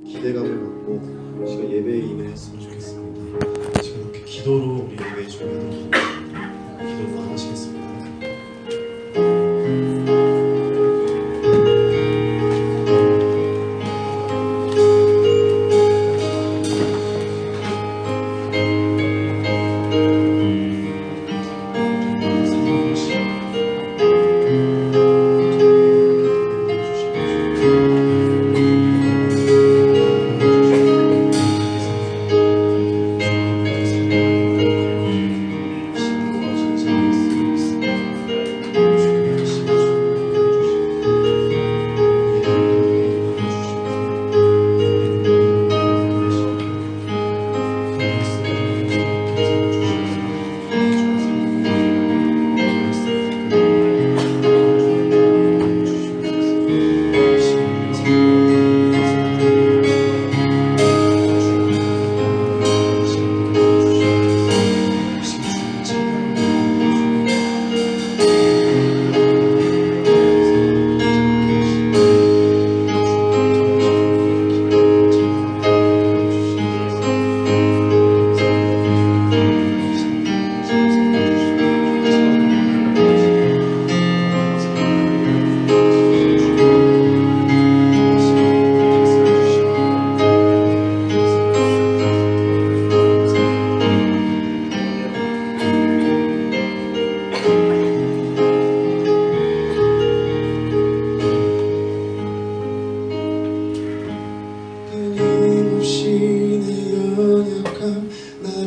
기대감을 갖고 우리가 예배에 임했으면 좋겠습니다. 지금 이렇게 기도로 우리 예배 준비하도록 기도로 하시겠습니다.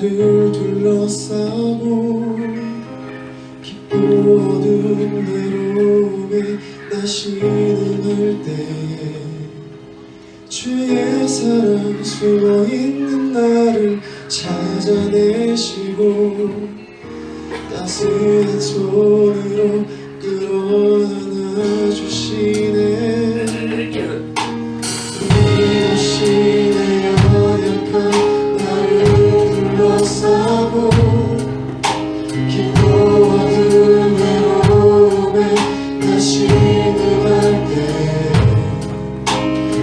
나를 둘러싸고 깊고 어두운 외로움에 나 신음할 때 주의 사랑 숨어있는 나를 찾아내시고 따스한 손으로 끌어안아 주시네. 끊임없이 내 연약한 싸고 깊고 어두운 외로움에 나 신음할 때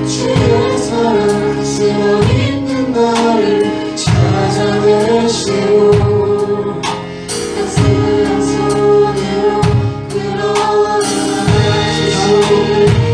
주의 사랑 숨어있는 나를 찾아내시고 따스한 손으로 끌어안아 주시네.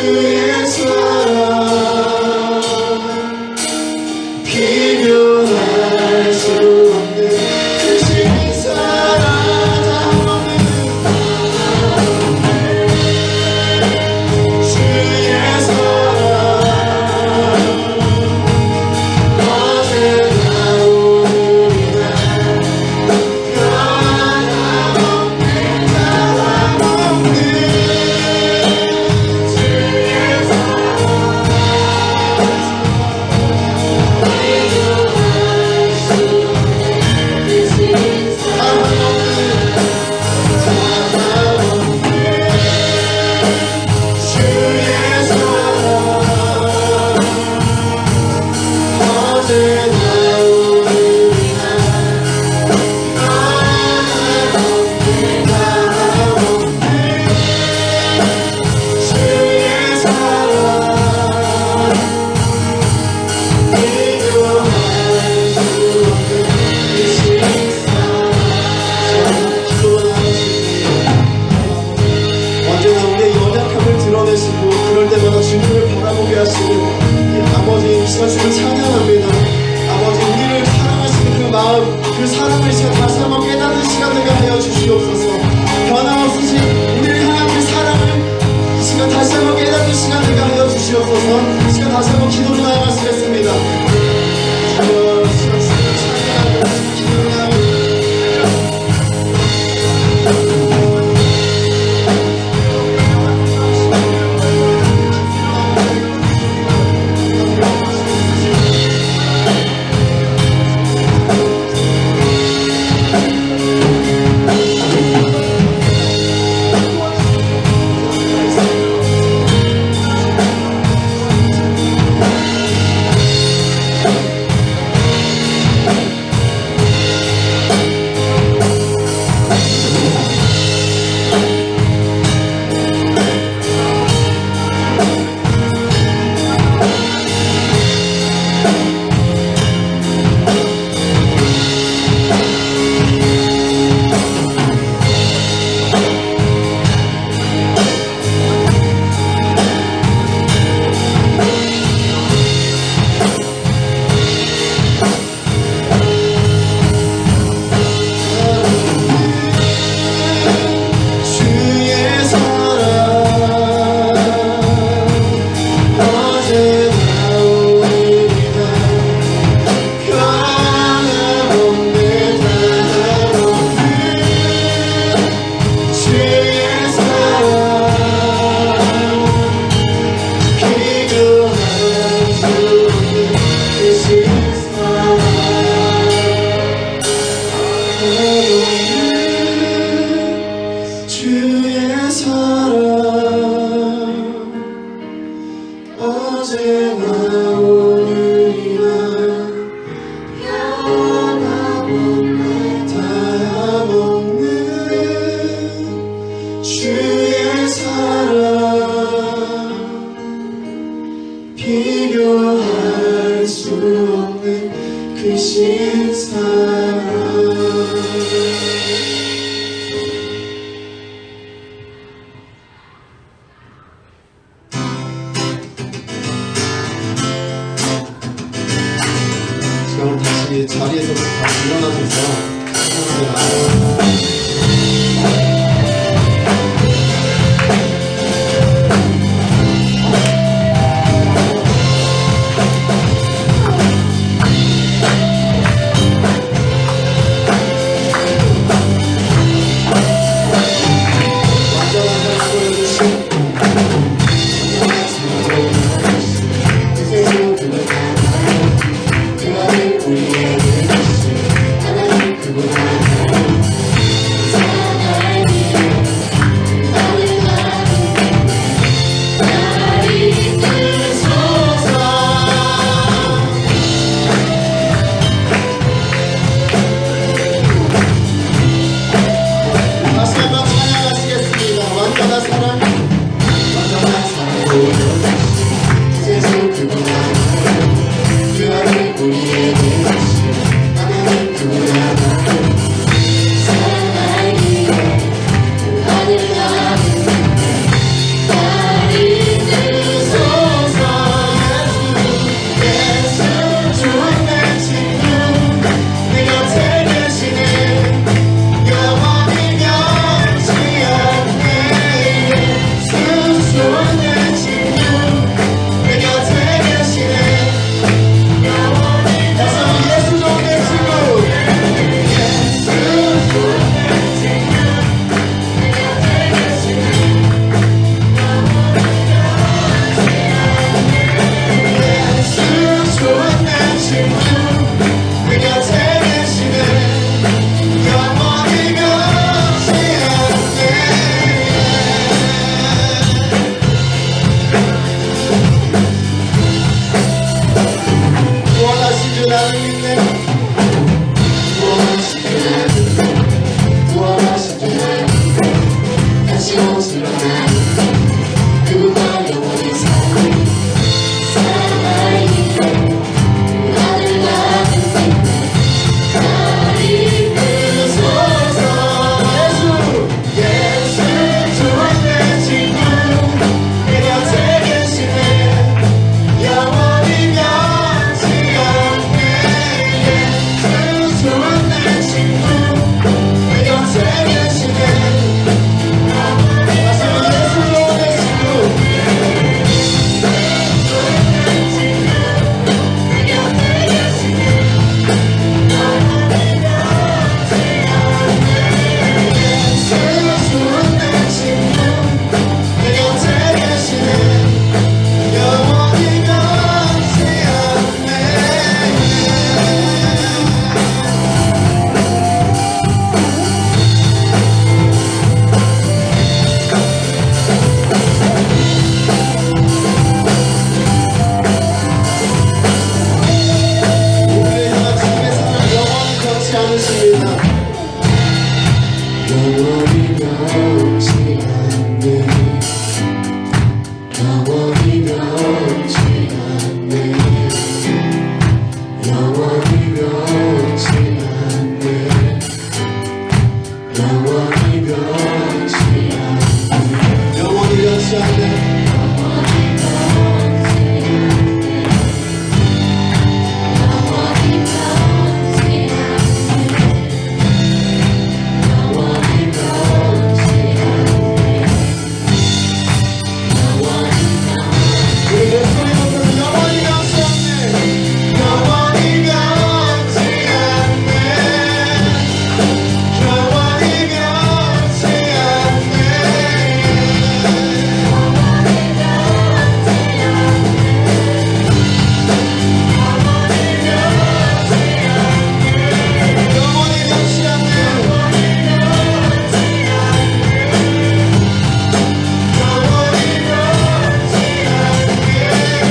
주의 사랑 비교할 수 없는 크신 사랑 주의 사랑 어제나 오늘이나 변함없는 변함없는 주의 언제나 우리의 연약함을 드러내시고 그럴 때마다 주님을 바라보게 하시는 이 아버지, 이 시간 주님을 찬양합니다. 아버지, 우리를 사랑하시는 그 마음, 그 사랑을 시간 다시 한번 깨닫는 시간 되게 하여 주시옵소서. 변함없으신 우리를 향한 그 사랑을 이 시간 다시 한번 깨닫는 시간 되게 하여 주시옵소서. 이 시간 다시 한번 기도로 나아가시겠습니다. 시간 찬양하며 기도하며 비교할 수 없는 크신 사랑. 지금 다시 자리에서 다시 일어나셔서 소리 높여서 영원히 변치 않네 영원히 변치 않네 영원히 변치 않네 영원히 변치 않네 영원히 변치 않네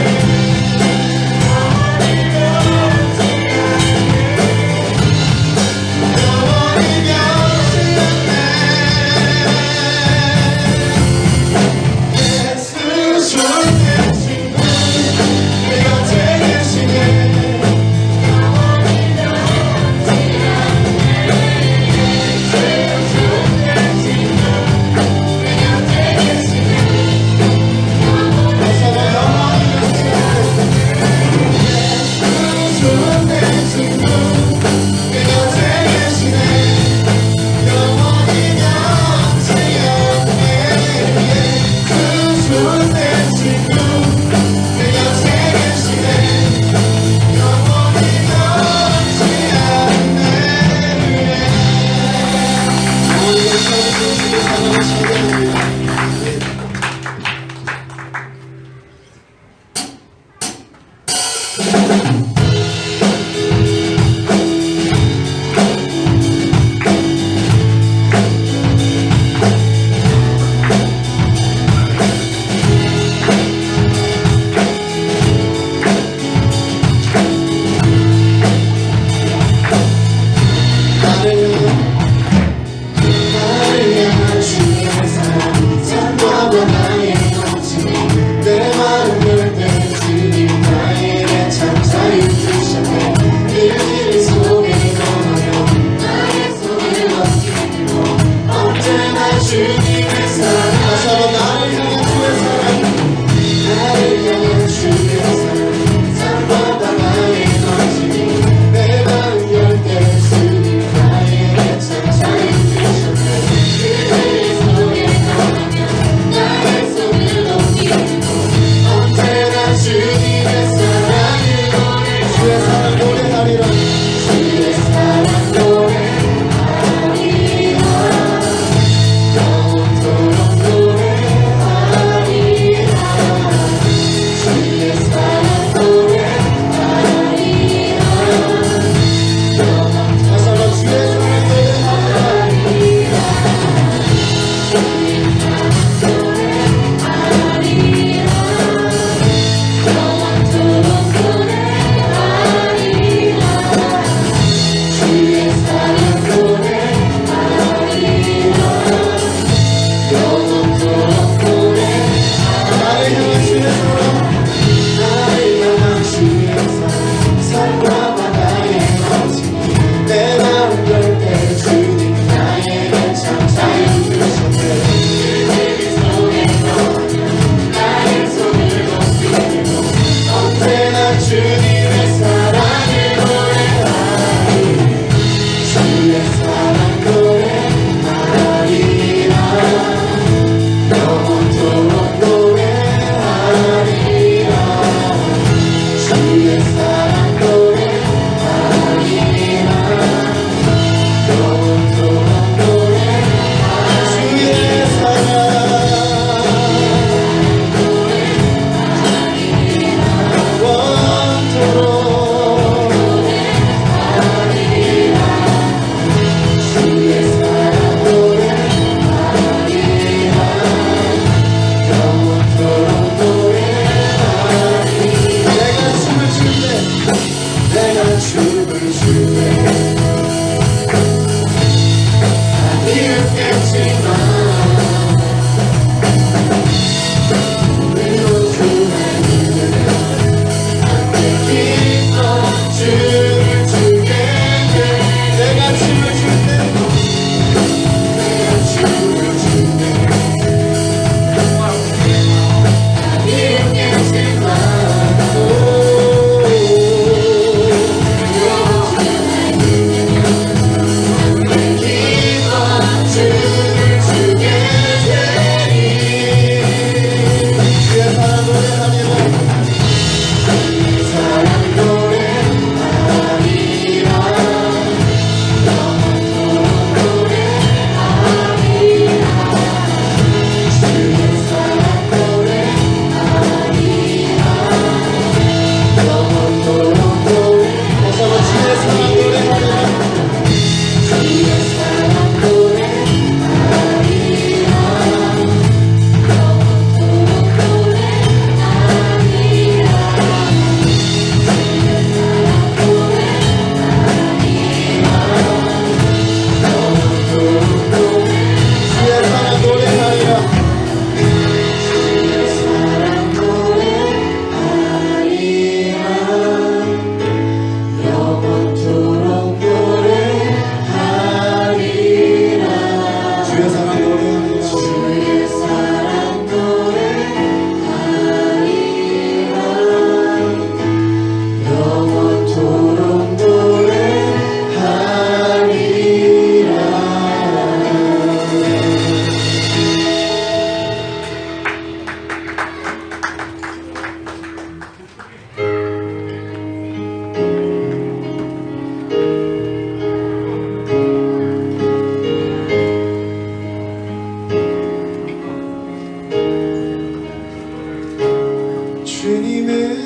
주님의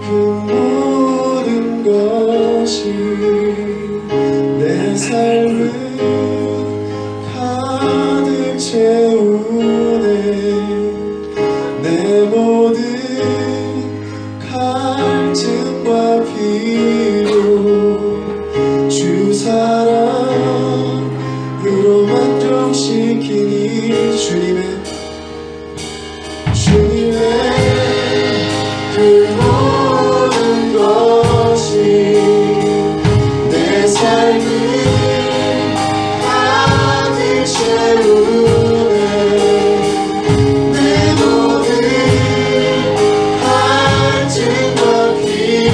그 모든 것이 내 삶을 가득 채우네. 내 모든 갈증과 피로 주 사랑으로 만족시키니 주님의 그 모든 것이 내 삶을 가득 채우네. 내 모든 갈증과 피로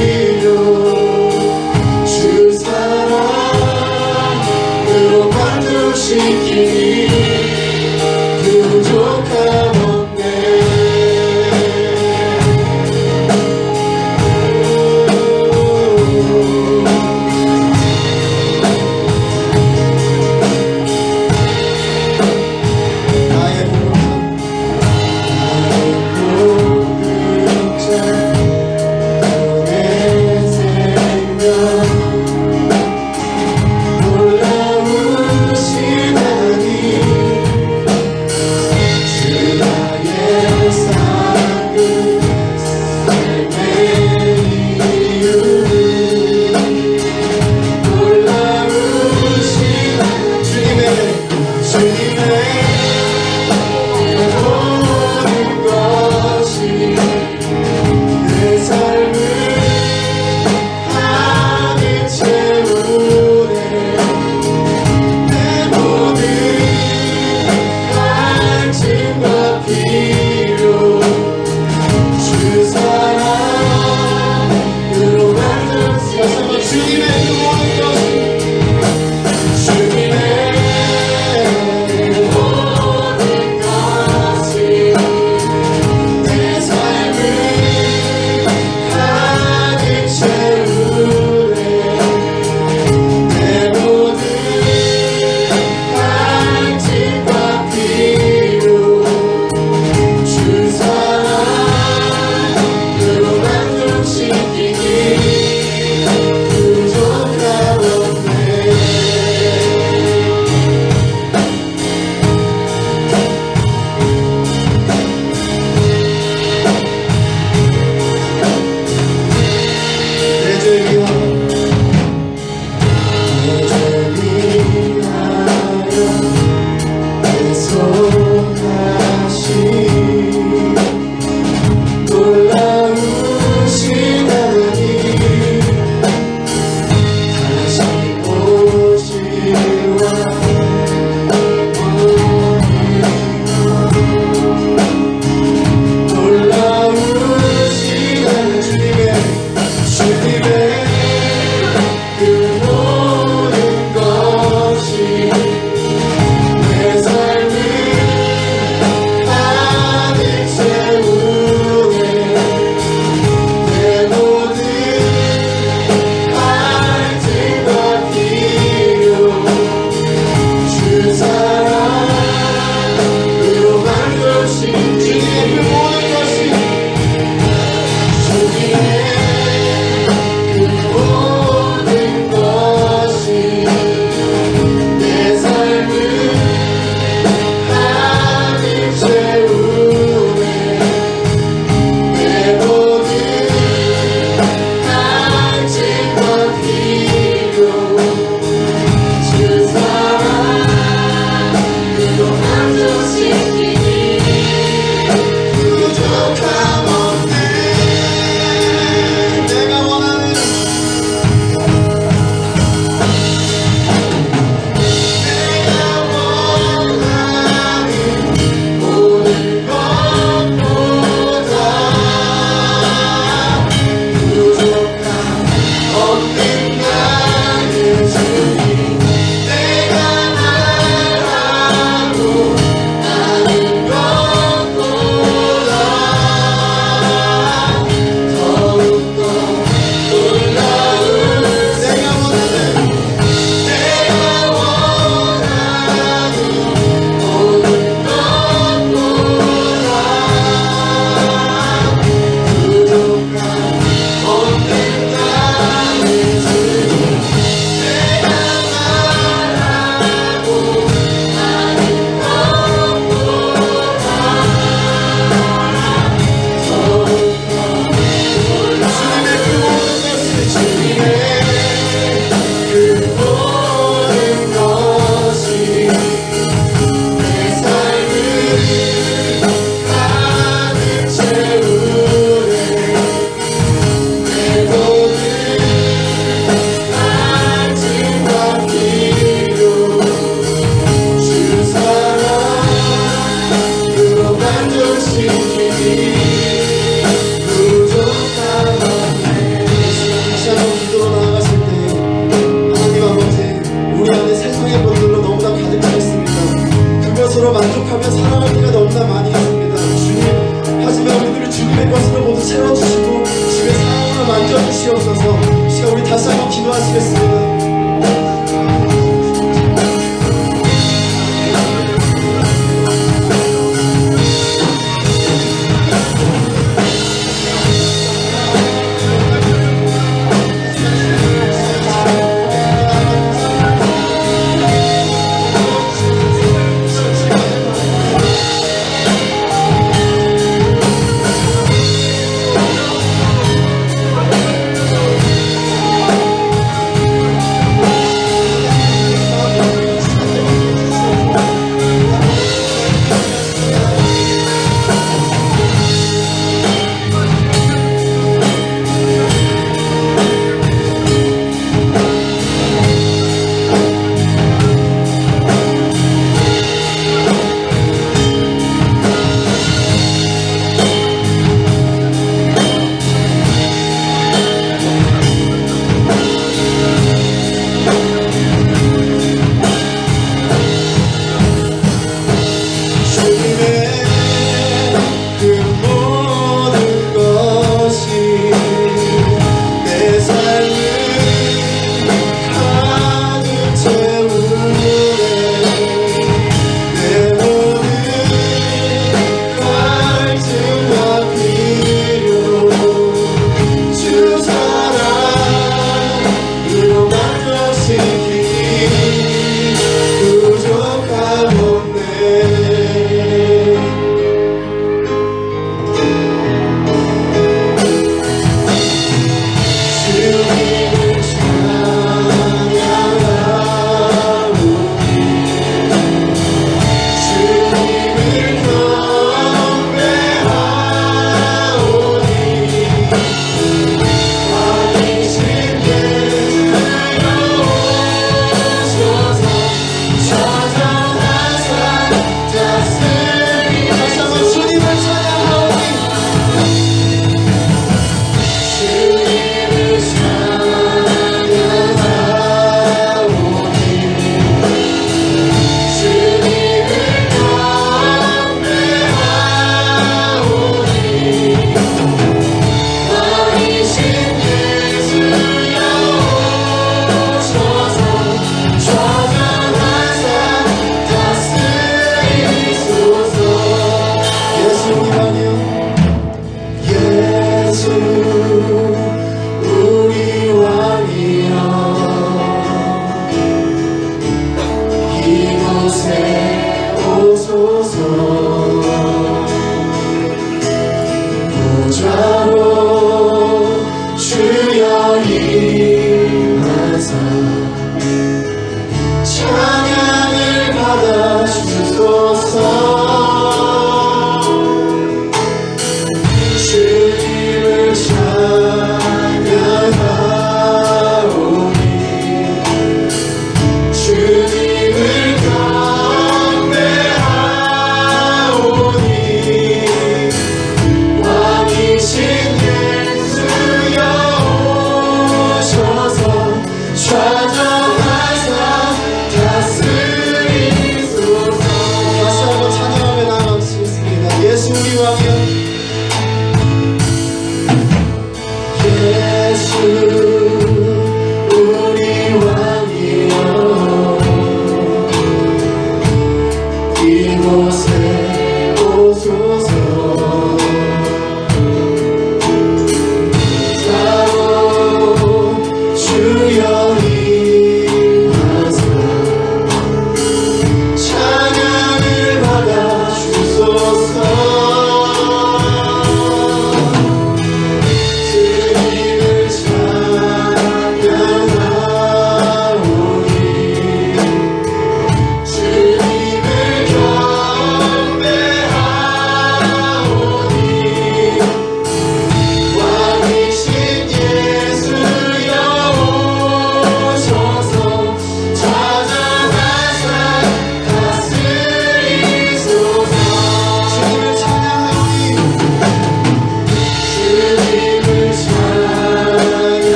주시옵소서. 시간 우리 다시 한번 기도하시겠습니다.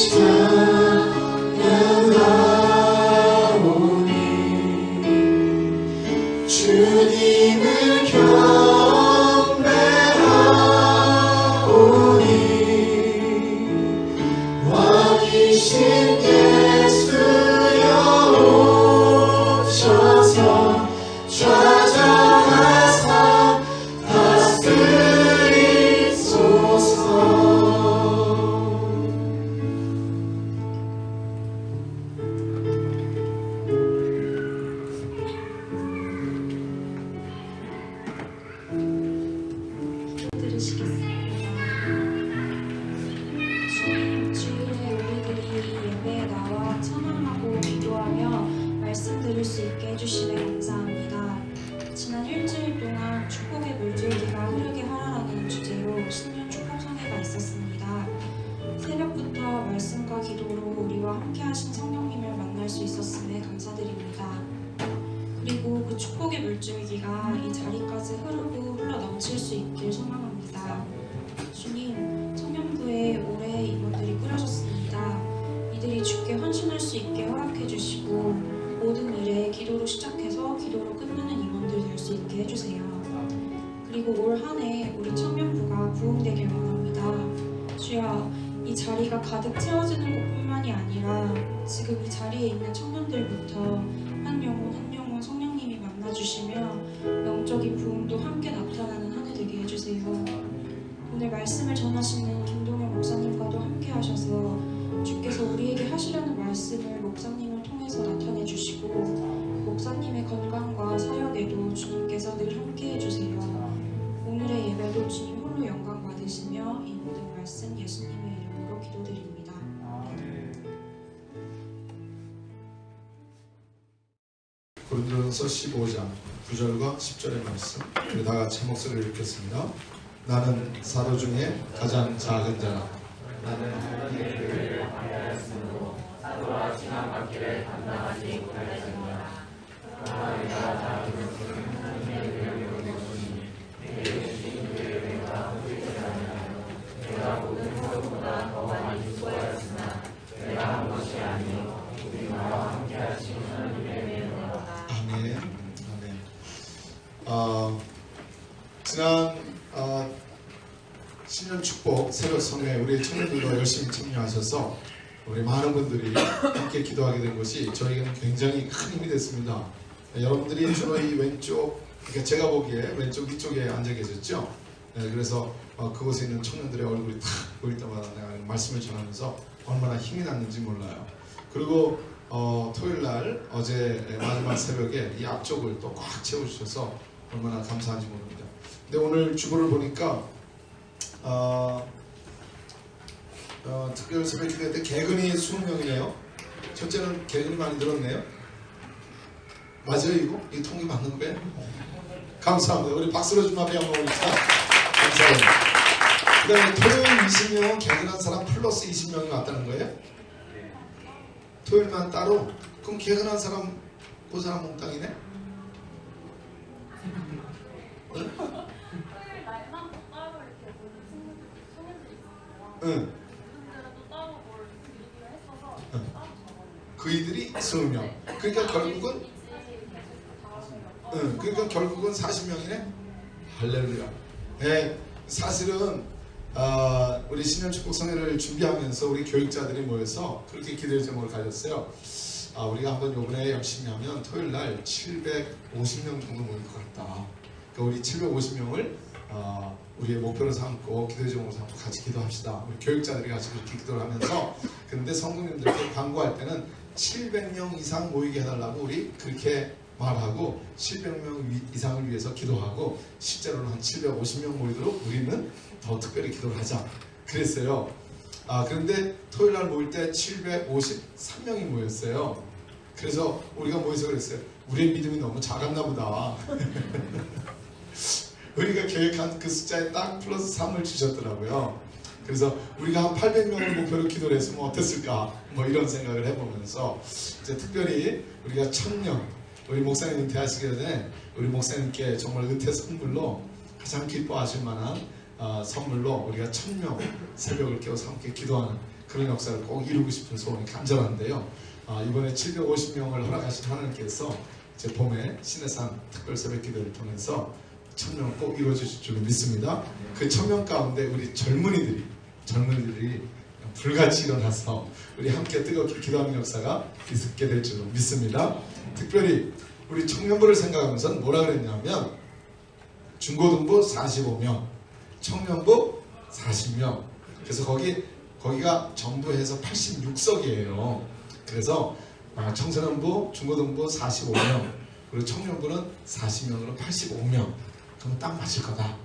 찬양하오니 주님을 경배하오니 왕이신 예수여 오셔서 좌정하사 다스리소서. 들으시겠습니다. 주님, 주일에 우리들이 예배에 나와 찬양하고 기도하며 말씀 들을 수 있게 해주시네 감사합니다. 지난 일주일 동안 축복의 물줄기가 흐르게 하라라는 주제로 신년 축복성회가 있었습니다. 새벽부터 말씀과 기도로 우리와 함께 하신 성령님을 만날 수 있었음에 감사드립니다. 그리고 그 축복의 물줄기가 이 자리까지 흐르고 흘러 넘칠 수 있길 소망합니다. 주님, 청년부에 올해 임원들이 꾸려졌습니다. 이들이 주께 헌신할 수 있게 허락해 주시고 모든 일에 기도로 시작해서 기도로 끝나는 임원들 될 수 있게 해주세요. 그리고 올 한 해 우리 청년부가 부흥되길 원합니다. 주여, 이 자리가 가득 채워지는 것뿐만이 아니라 지금 이 자리에 있는 청년들부터 한 영혼 한 영혼 성령님이 만나주시며 영적인 부흥도 함께 나타나는 한 해 되게 해주세요. 오늘 말씀을 전하시는 김동현 목사님과도 함께 하셔서 주께서 우리에게 하시려는 말씀을 목사님을 통해서 나타내 주시고 목사님의 건강과 사역에도 주님께서 늘 함께 해주세요. 오늘의 예배도 주님 홀로 영광 받으시며 이 모든 말씀 예수님의 이름으로 기도드립니다. 고린도전서 15장 9절과 10절의 말씀 우리 다 같이 목소리를 읽겠습니다. 나는 사도 중에 가장 작은 자라. 나는 하나님의 교회를 관리하였으므로 사도와 신앙받기를 감당하지 못하였으나 그러나 내가 다음은 하나님의 교회를 보내주니 내게 주신 교회를 내가 훌륭하여 내가 모든 사도보다 더 많이 수고하였으나 내가 한 것이 아니요 우리 나와 함께 하신 하나님의 은혜로다. 아멘. 아멘. 지난 신년 축복 새벽 성회 우리 청년들도 열심히 참여하셔서 우리 많은 분들이 함께 기도하게 된 것이 저희에게는 굉장히 큰 힘이 됐습니다. 여러분들이 주로 이 왼쪽, 그러니까 제가 보기에 왼쪽 위쪽에 앉아 계셨죠. 그래서 그곳에 있는 청년들의 얼굴이 탁 보일 때마다 내가 말씀을 전하면서 얼마나 힘이 났는지 몰라요. 그리고 토요일날 어제 마지막 새벽에 이 앞쪽을 또 꽉 채워주셔서 얼마나 감사한지 모릅니다. 근데 오늘 주보를 보니까 특별 새벽 기도 때 개근이 20명이네요. 첫째는 개근이 많이 늘었네요. 맞아요 이거? 이 통이 맞는 거예요? 감사합니다. 우리 박수로 좀 앞에 한번 올립시다. 감사합니다. 그 다음에 토요일 20명은 개근한 사람 플러스 20명이 왔다는 거예요? 토요일만 따로? 그럼 개근한 사람 그 사람 몽땅이네? 토요일 날만 또 따로 이렇게 모는 청년들이 있었어요. 응. 그분들은 또 따로 뭘 드리기로 했어서 응. 따로 적었어요. 그이들이 20명. 그러니까 결국은 그러니까 결국은 40명이네? 할렐루야. 네, 사실은 우리 신년 축복 성회를 준비하면서 우리 교육자들이 모여서 그렇게 기도의 제목을 가졌어요. 우리가 한번 요번에 열심히 하면 토요일날 750명 정도 모일 것 같다. 그러니까 우리 750명을 우리의 목표로 삼고 기도의 제목으로 삼고 같이 기도합시다. 우리 교육자들이 같이 그렇게 기도를 하면서 근데 성도님들께 광고할 때는 700명 이상 모이게 해달라고 우리 그렇게 말하고 700명 이상을 위해서 기도하고 실제로는 한 750명 모이도록 우리는 더 특별히 기도를 하자 그랬어요. 그런데 토요일날 모일 때 753명이 모였어요. 그래서 우리가 모여서 그랬어요. 우리의 믿음이 너무 작았나 보다. 우리가 계획한 그 숫자에 딱 플러스 3을 주셨더라고요. 그래서 우리가 한 800명을 목표로 기도를 했으면 어땠을까 뭐 이런 생각을 해보면서 이제 특별히 우리가 1000명 우리 목사님 은퇴하시기 전에 우리 목사님께 정말 은퇴 선물로 가장 기뻐하실 만한 선물로 우리가 1000명 새벽을 깨워서 함께 기도하는 그런 역사를 꼭 이루고 싶은 소원이 간절한데요. 이번에 750명을 허락하신 하나님께서 이제 봄에 신해산 특별 새벽 기도를 통해서 1000명 꼭 이루어주실 줄 믿습니다. 그 1000명 가운데 우리 젊은이들이 불같이 일어나서 우리 함께 뜨겁게 기도하는 역사가 있게 될 줄 믿습니다. 특별히 우리 청년부를 생각하면서 뭐라 그랬냐면 중고등부 45명, 청년부 40명. 그래서 거기가 전부 해서 86석이에요. 그래서 청소년부, 중고등부 45명, 그리고 청년부는 40명으로 85명. 그러면 딱 맞을 거다.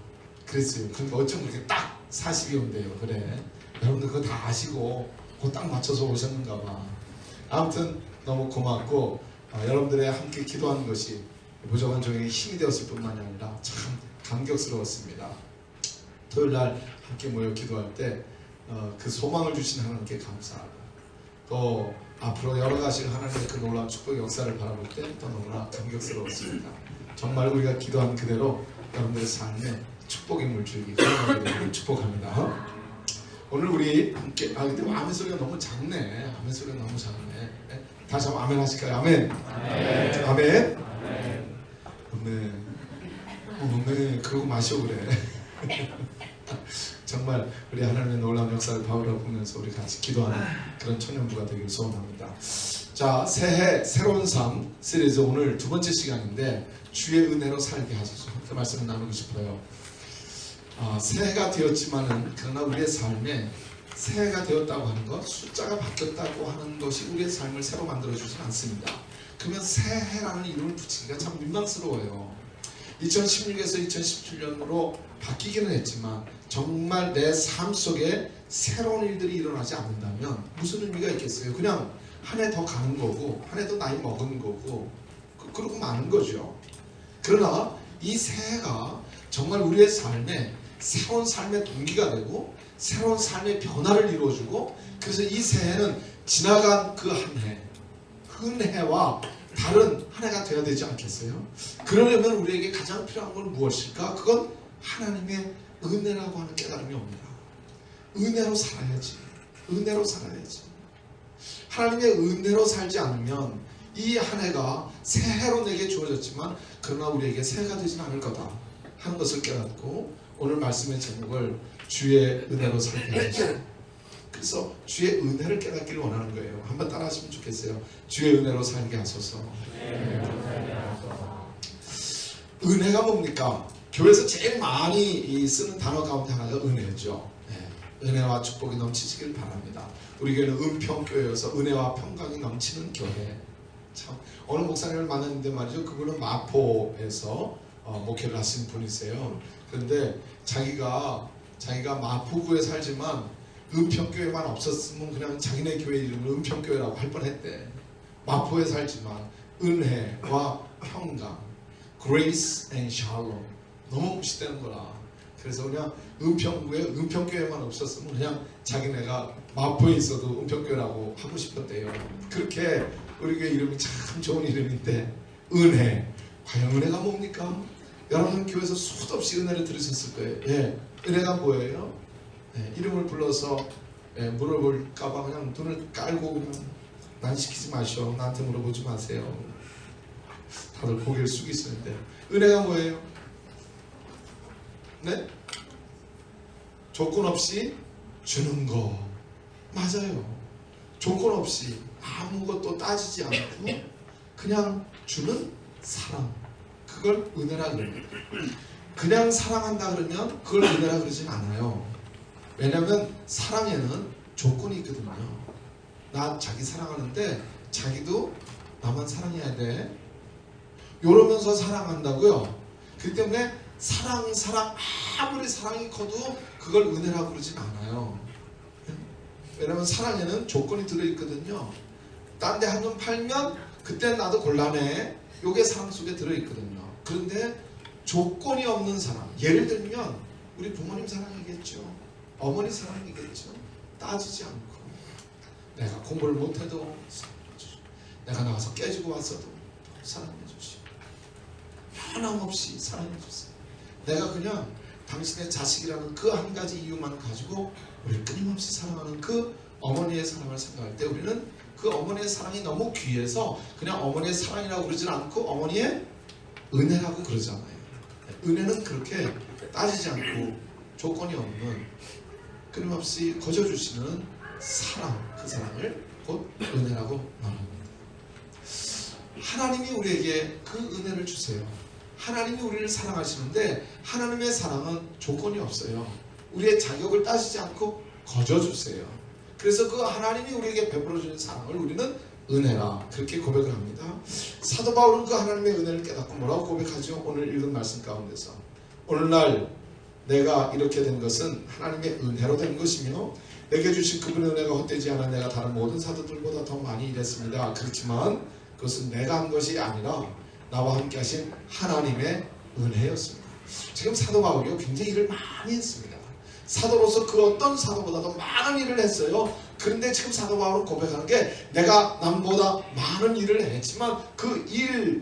그랬어요. 그러니까 어쩜 그렇게 딱 40이 온대요. 그래. 여러분들 그거 다 아시고 그거 딱 맞춰서 오셨는가 봐. 아무튼 너무 고맙고 여러분들의 함께 기도하는 것이 무조건 저에게 힘이 되었을 뿐만이 아니라 참 감격스러웠습니다. 토요일날 함께 모여 기도할 때 그 소망을 주신 하나님께 감사하고 또 앞으로 여러 가지 하나님의 그 놀라운 축복의 역사를 바라볼 때 또 너무나 감격스러웠습니다. 정말 우리가 기도한 그대로 여러분들의 삶에 축복의 물줄기 흘러가게 되기를 축복합니다. 오늘 우리 함께 근데 아멘 소리가 너무 작네. 아멘 소리가 너무 작네. 다시 한번 아멘 하실까요? 아멘. 아멘. 아멘. 아멘. 그러고 마셔 그래. 정말 우리 하나님의 놀라운 역사를 바라보면서 우리 같이 기도하는 그런 청년부가 되길 소원합니다. 자, 새해 새로운 삶 시리즈 오늘 두 번째 시간인데 주의 은혜로 살게 하소서. 그 말씀을 나누고 싶어요. 새해가 되었지만은 그러나 우리의 삶에 새해가 되었다고 하는 것, 숫자가 바뀌었다고 하는 것이 우리의 삶을 새로 만들어주진 않습니다. 그러면 새해라는 이름을 붙이기가 참 민망스러워요. 2016에서 2017년으로 바뀌기는 했지만 정말 내 삶 속에 새로운 일들이 일어나지 않는다면 무슨 의미가 있겠어요? 그냥 한 해 더 가는 거고 한 해 더 나이 먹은 거고 그러고 마는 거죠. 그러나 이 새해가 정말 우리의 삶에 새로운 삶의 동기가 되고 새로운 삶의 변화를 이루어주고 그래서 이 새해는 지나간 그 한 해와 다른 한 해가 되어야 되지 않겠어요? 그러려면 우리에게 가장 필요한 건 무엇일까? 그건 하나님의 은혜라고 하는 깨달음이 옵니다. 은혜로 살아야지. 은혜로 살아야지. 하나님의 은혜로 살지 않으면 이 한 해가 새해로 내게 주어졌지만 그러나 우리에게 새해가 되진 않을 거다 하는 것을 깨닫고 오늘 말씀의 제목을 주의 은혜로 살게 하시오. 그래서 주의 은혜를 깨닫기를 원하는 거예요. 한번 따라 하시면 좋겠어요. 주의 은혜로 살게 하소서. 은혜가 뭡니까? 교회에서 제일 많이 쓰는 단어 가운데 하나가 은혜죠. 은혜와 축복이 넘치시길 바랍니다. 우리 교회는 은평교회여서 은혜와 평강이 넘치는 교회. 참 어느 목사님을 만났는데 말이죠. 그분은 마포에서 목회를 하신 분이세요. 그런데 자기가 마포구에 살지만 은평교회만 없었으면 그냥 자기네 교회 이름을 은평교회라고 할 뻔했대. 마포에 살지만 은혜와 평강, grace and shalom 너무 무시되는 거라. 그래서 그냥 은평구에 은평교회만 없었으면 그냥 자기네가 마포에 있어도 은평교회라고 하고 싶었대요. 그렇게 우리 교회 이름이 참 좋은 이름인데 은혜. 과연 은혜가 뭡니까? 여러분 교회에서 수도 없이 은혜를 들으셨을 거예요. 은혜가 뭐예요? 이름을 불러서 물어볼까봐 그냥 눈을 깔고 그냥 난 시키지 마시오. 나한테 물어보지 마세요. 다들 고개를 숙이시는데 은혜가 뭐예요? 네? 조건 없이 주는 거 맞아요. 조건 없이 아무것도 따지지 않고 그냥 주는 사랑 그걸 은혜라 그래요. 그냥 사랑한다 그러면 그걸 은혜라 그러진 않아요. 왜냐하면 사랑에는 조건이 있거든요. 나 자기 사랑하는데 자기도 나만 사랑해야 돼. 이러면서 사랑한다고요. 그렇기 때문에 사랑 아무리 사랑이 커도 그걸 은혜라고 그러진 않아요. 왜냐하면 사랑에는 조건이 들어있거든요. 딴 데 한 번 팔면 그때 나도 곤란해. 요게 사랑 속에 들어있거든요. 그런데 조건이 없는 사랑, 예를 들면 우리 부모님 사랑이겠죠. 어머니 사랑이겠죠. 따지지 않고 내가 공부를 못해도 사랑해주시고 내가 나가서 깨지고 왔어도 사랑해주시고 변함없이 사랑해주세요. 내가 그냥 당신의 자식이라는 그 한 가지 이유만 가지고 우리를 끊임없이 사랑하는 그 어머니의 사랑을 생각할 때 우리는 그 어머니의 사랑이 너무 귀해서 그냥 어머니의 사랑이라고 그러진 않고 어머니의 은혜라고 그러잖아요. 은혜는 그렇게 따지지 않고 조건이 없는 끊임없이 거저주시는 사랑, 그 사랑을 곧 은혜라고 말합니다. 하나님이 우리에게 그 은혜를 주세요. 하나님이 우리를 사랑하시는데 하나님의 사랑은 조건이 없어요. 우리의 자격을 따지지 않고 거저주세요. 그래서 그 하나님이 우리에게 베풀어주는 사랑을 우리는 은혜라 그렇게 고백을 합니다. 사도 바울은 그 하나님의 은혜를 깨닫고 뭐라고 고백하죠? 오늘 읽은 말씀 가운데서 오늘날 내가 이렇게 된 것은 하나님의 은혜로 된 것이며 내게 주신 그분의 은혜가 헛되지 않아 내가 다른 모든 사도들보다 더 많이 일했습니다. 그렇지만 그것은 내가 한 것이 아니라 나와 함께 하신 하나님의 은혜였습니다. 지금 사도 바울이요 굉장히 일을 많이 했습니다. 사도로서 그 어떤 사도보다도 많은 일을 했어요. 그런데 지금 사도 바울은 고백하는 게 내가 남보다 많은 일을 했지만 그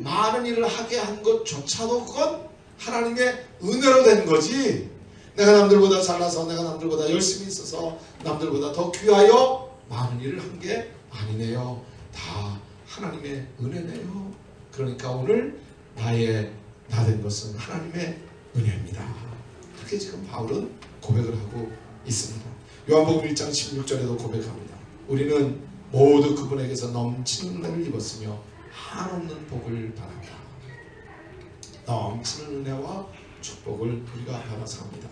많은 일을 하게 한 것조차도 그건 하나님의 은혜로 된 거지 내가 남들보다 잘나서 내가 남들보다 열심히 있어서 남들보다 더 귀하여 많은 일을 한 게 아니네요. 다 하나님의 은혜네요. 그러니까 오늘 나 된 것은 하나님의 은혜입니다. 그렇게 지금 바울은 고백을 하고 있습니다. 요한복음 1장 16절에도 고백합니다. 우리는 모두 그분에게서 넘치는 은혜를 입었으며 한없는 복을 받았다. 넘치는 은혜와 축복을 우리가 받아서 합니다.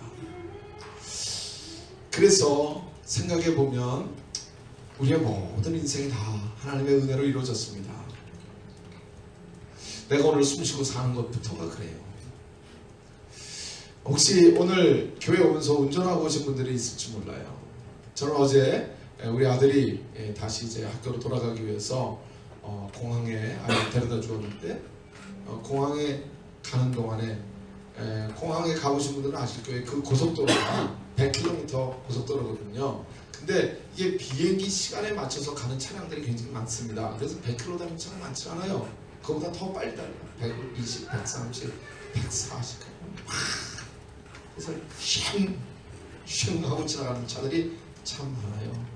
그래서 생각해 보면 우리의 모든 인생이 다 하나님의 은혜로 이루어졌습니다. 내가 오늘 숨쉬고 사는 것부터가 그래요. 혹시 오늘 교회 오면서 운전하고 오신 분들이 있을지 몰라요. 저는 어제 우리 아들이 다시 이제 학교로 돌아가기 위해서 공항에 아이를 데려다 주었는데 공항에 가는 동안에 공항에 가보신 분들은 아실 거예요. 그 고속도로가 100km 고속도로거든요. 근데 이게 비행기 시간에 맞춰서 가는 차량들이 굉장히 많습니다. 그래서 100km 다니는 차량 많지 않아요. 그거보다 더 빨리 달려요. 120, 130, 140 그래서 슝 하고 지나가는 차들이 참 많아요.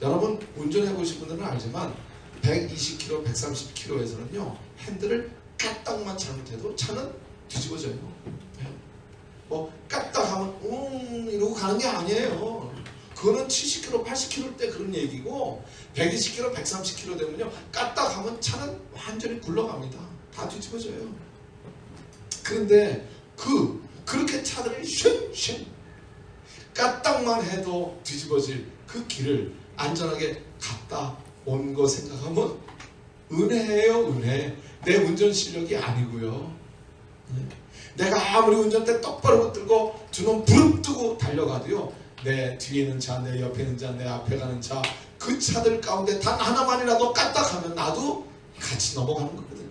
여러분 운전해 보신 분들은 알지만 120km, 130km에서는요 핸들을 까딱만 잘못해도 차는 뒤집어져요. 뭐 까딱하면 이러고 가는 게 아니에요. 그거는 70km, 80km 때 그런 얘기고 120km, 130km 되면요 까딱하면 차는 완전히 굴러갑니다. 다 뒤집어져요. 그런데 그렇게 차들이 슝 까딱만 해도 뒤집어질 그 길을 안전하게 갔다 온 거 생각하면 은혜예요. 은혜. 내 운전 실력이 아니고요. 내가 아무리 운전대 똑바로 붙들고 주는 부릅뜨고 달려가도요 내 뒤에 있는 차, 내 옆에 있는 차, 내 앞에 가는 차 그 차들 가운데 단 하나만이라도 까딱하면 나도 같이 넘어가는 거거든요.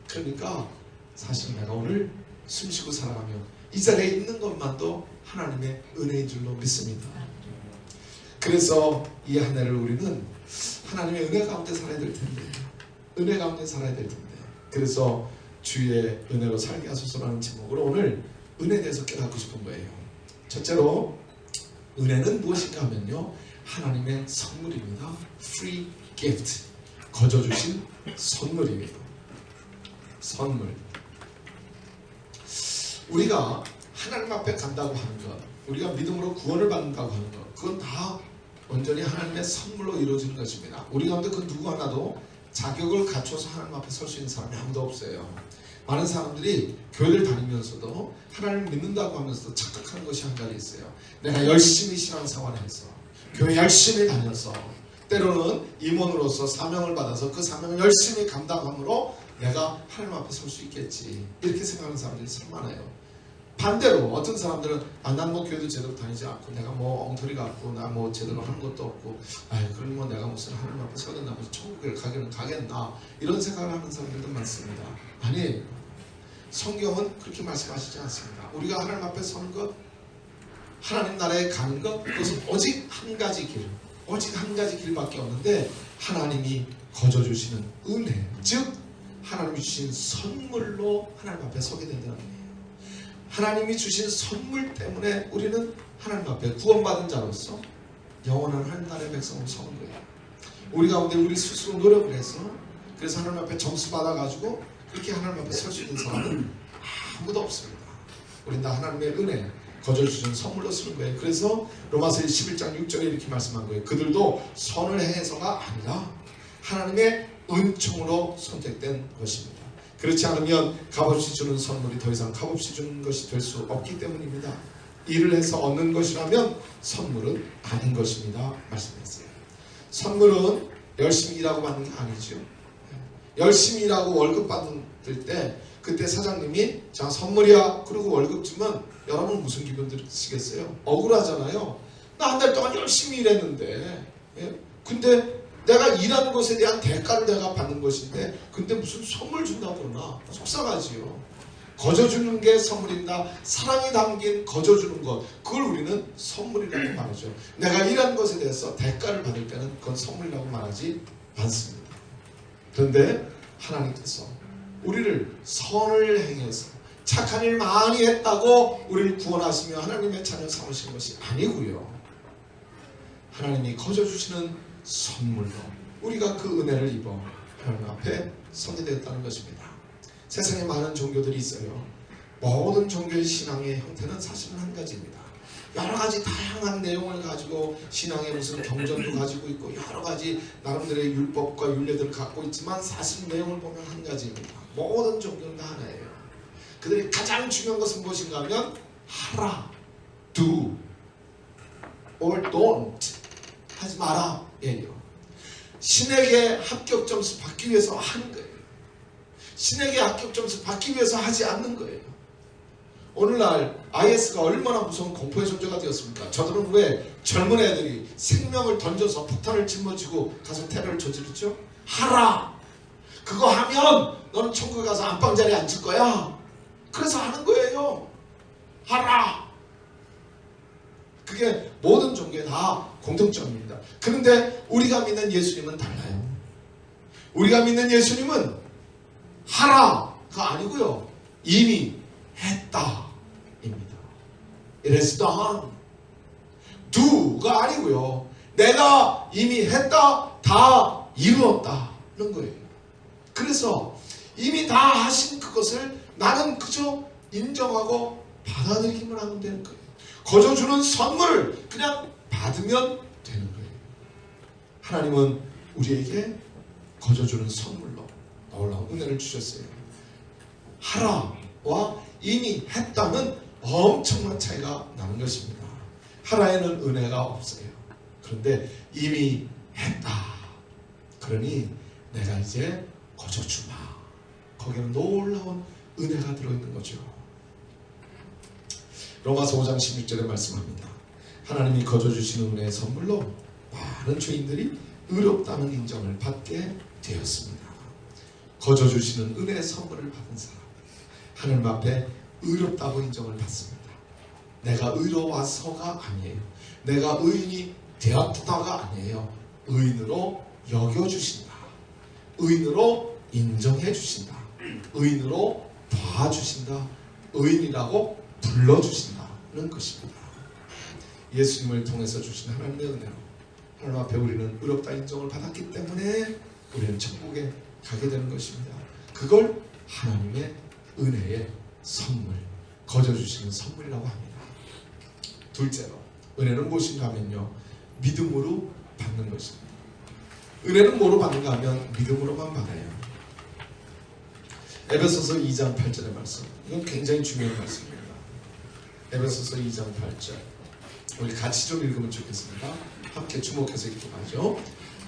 그러니까 사실 내가 오늘 숨쉬고 살아가며 이 자리에 있는 것만도 하나님의 은혜인 줄로 믿습니다. 그래서 이 한 해를 우리는 하나님의 은혜 가운데 살아야 될 텐데 은혜 가운데 살아야 될 텐데 그래서 주의 은혜로 살게 하소서라는 제목으로 오늘 은혜에 대해서 깨닫고 싶은 거예요. 첫째로 은혜는 무엇인가 하면요 하나님의 선물입니다. Free gift 거저 주신 선물입니다. 선물. 우리가 하나님 앞에 간다고 하는 것 우리가 믿음으로 구원을 받는다고 하는 것 그건 다 온전히 하나님의 선물로 이루어지는 것입니다. 우리 가운데 그 누구 하나도 자격을 갖춰서 하나님 앞에 설 수 있는 사람이 아무도 없어요. 많은 사람들이 교회를 다니면서도 하나님을 믿는다고 하면서도 착각하는 것이 한 가지 있어요. 내가 열심히 신앙생활을 해서 교회 열심히 다녀서 때로는 임원으로서 사명을 받아서 그 사명을 열심히 감당함으로 내가 하나님 앞에 설 수 있겠지 이렇게 생각하는 사람들이 참 많아요. 반대로 어떤 사람들은 난 뭐 교회도 제대로 다니지 않고 내가 뭐 엉터리 같고 나 뭐 제대로 하는 것도 없고 그럼 뭐 내가 무슨 하나님 앞에 서겠나 무슨 천국에 가기는 가겠나 이런 생각을 하는 사람들도 많습니다. 아니에요. 성경은 그렇게 말씀하시지 않습니다. 우리가 하나님 앞에 서는 것 하나님 나라에 가는 것 그것은 오직 한 가지 길밖에 없는데 하나님이 거저 주시는 은혜 즉 하나님이 주신 선물로 하나님 앞에 서게 된다는 거예요. 하나님이 주신 선물 때문에 우리는 하나님 앞에 구원받은 자로서 영원한 하나님 나라의 백성으로 서는 거예요. 우리 가운데 우리 스스로 노력을 해서 그래서 하나님 앞에 점수 받아가지고 그렇게 하나님 앞에 설 수 있는 사람은 아무도 없습니다. 우린 다 하나님의 은혜 거저 주신 선물로 쓰는 거예요. 그래서 로마서 11장 6절에 이렇게 말씀한 거예요. 그들도 선을 행해서가 아니라 하나님의 은총으로 선택된 것입니다. 그렇지 않으면 값없이 주는 선물이 더 이상 값없이 주는 것이 될 수 없기 때문입니다. 일을 해서 얻는 것이라면 선물은 아닌 것입니다. 말씀했어요. 선물은 열심히 일하고 받는 게 아니죠. 열심히 일하고 월급 받을 때 그때 사장님이 자 선물이야 그리고 월급 주면 여러분 무슨 기분 드시겠어요? 억울하잖아요. 나 한 달 동안 열심히 일했는데 근데 내가 일하는 것에 대한 대가를 내가 받는 것인데 근데 무슨 선물 준다고 그러나 속상하지요. 거저 주는 게 선물입니다. 사랑이 담긴 거저 주는 것 그걸 우리는 선물이라고 말하죠. 내가 일하는 것에 대해서 대가를 받을 때는 그건 선물이라고 말하지 않습니다. 그런데 하나님께서 우리를 선을 행해서 착한 일 많이 했다고 우리를 구원하시며 하나님의 자녀 삼으신 것이 아니고요. 하나님이 거저 주시는 선물로 우리가 그 은혜를 입어 하나님 앞에 서게 되었다는 것입니다. 세상에 많은 종교들이 있어요. 모든 종교의 신앙의 형태는 사실은 한 가지입니다. 여러 가지 다양한 내용을 가지고 신앙의 무슨 경전도 가지고 있고 여러 가지 나름대로의 율법과 율례들을 갖고 있지만 사실 내용을 보면 한 가지입니다. 모든 종교는 다 하나예요. 그들이 가장 중요한 것은 무엇인가 하면 하라, do or don't 하지 마라 예요. 신에게 합격 점수 받기 위해서 하는 거예요. 신에게 합격 점수 받기 위해서 하지 않는 거예요. 오늘날 IS가 얼마나 무서운 공포의 존재가 되었습니까? 저들은 왜 젊은 애들이 생명을 던져서 폭탄을 짊어지고 가서 테러를 저지르죠? 하라! 그거 하면 너는 천국에 가서 안방자리에 앉을 거야. 그래서 하는 거예요. 하라! 그게 모든 종교에 다 공통점입니다. 그런데 우리가 믿는 예수님은 달라요. 우리가 믿는 예수님은 하라가 아니고요. 이미 했다 입니다. It is done. do가 아니고요. 내가 이미 했다, 다 이루었다는 거예요. 그래서 이미 다 하신 그것을 나는 그저 인정하고 받아들이기만 하면 되는 거예요. 거저 주는 선물을 그냥 받으면 되는 거예요. 하나님은 우리에게 거저 주는 선물로 놀라운 은혜를 주셨어요. 하라와 이미 했다는 엄청난 차이가 나는 것입니다. 하라에는 은혜가 없어요. 그런데 이미 했다. 그러니 내가 이제 거저 주마. 거기는 놀라운 은혜가 들어있는 거죠. 로마서 5장 16절에 말씀합니다. 하나님이 거저 주시는 은혜의 선물로 많은 죄인들이 의롭다는 인정을 받게 되었습니다. 거저 주시는 은혜의 선물을 받은 사람 하나님 앞에 의롭다고 인정을 받습니다. 내가 의로워서가 아니에요. 내가 의인이 되었다가 아니에요. 의인으로 여겨주신다. 의인으로 인정해주신다. 의인으로 봐주신다. 의인이라고 불러주신다는 것입니다. 예수님을 통해서 주신 하나님의 은혜로 하나님 앞에 우리는 의롭다 인정을 받았기 때문에 우리는 천국에 가게 되는 것입니다. 그걸 하나님의 은혜의 선물, 거저 주시는 선물이라고 합니다. 둘째로 은혜는 무엇인가 하면요, 믿음으로 받는 것입니다. 은혜는 뭐로 받는가 하면 믿음으로만 받아요. 에베소서 2장 8절의 말씀, 이건 굉장히 중요한 말씀입니다. 에베소서 2장 8절 우리 같이 좀 읽으면 좋겠습니다. 함께 주목해서 읽도록 하죠.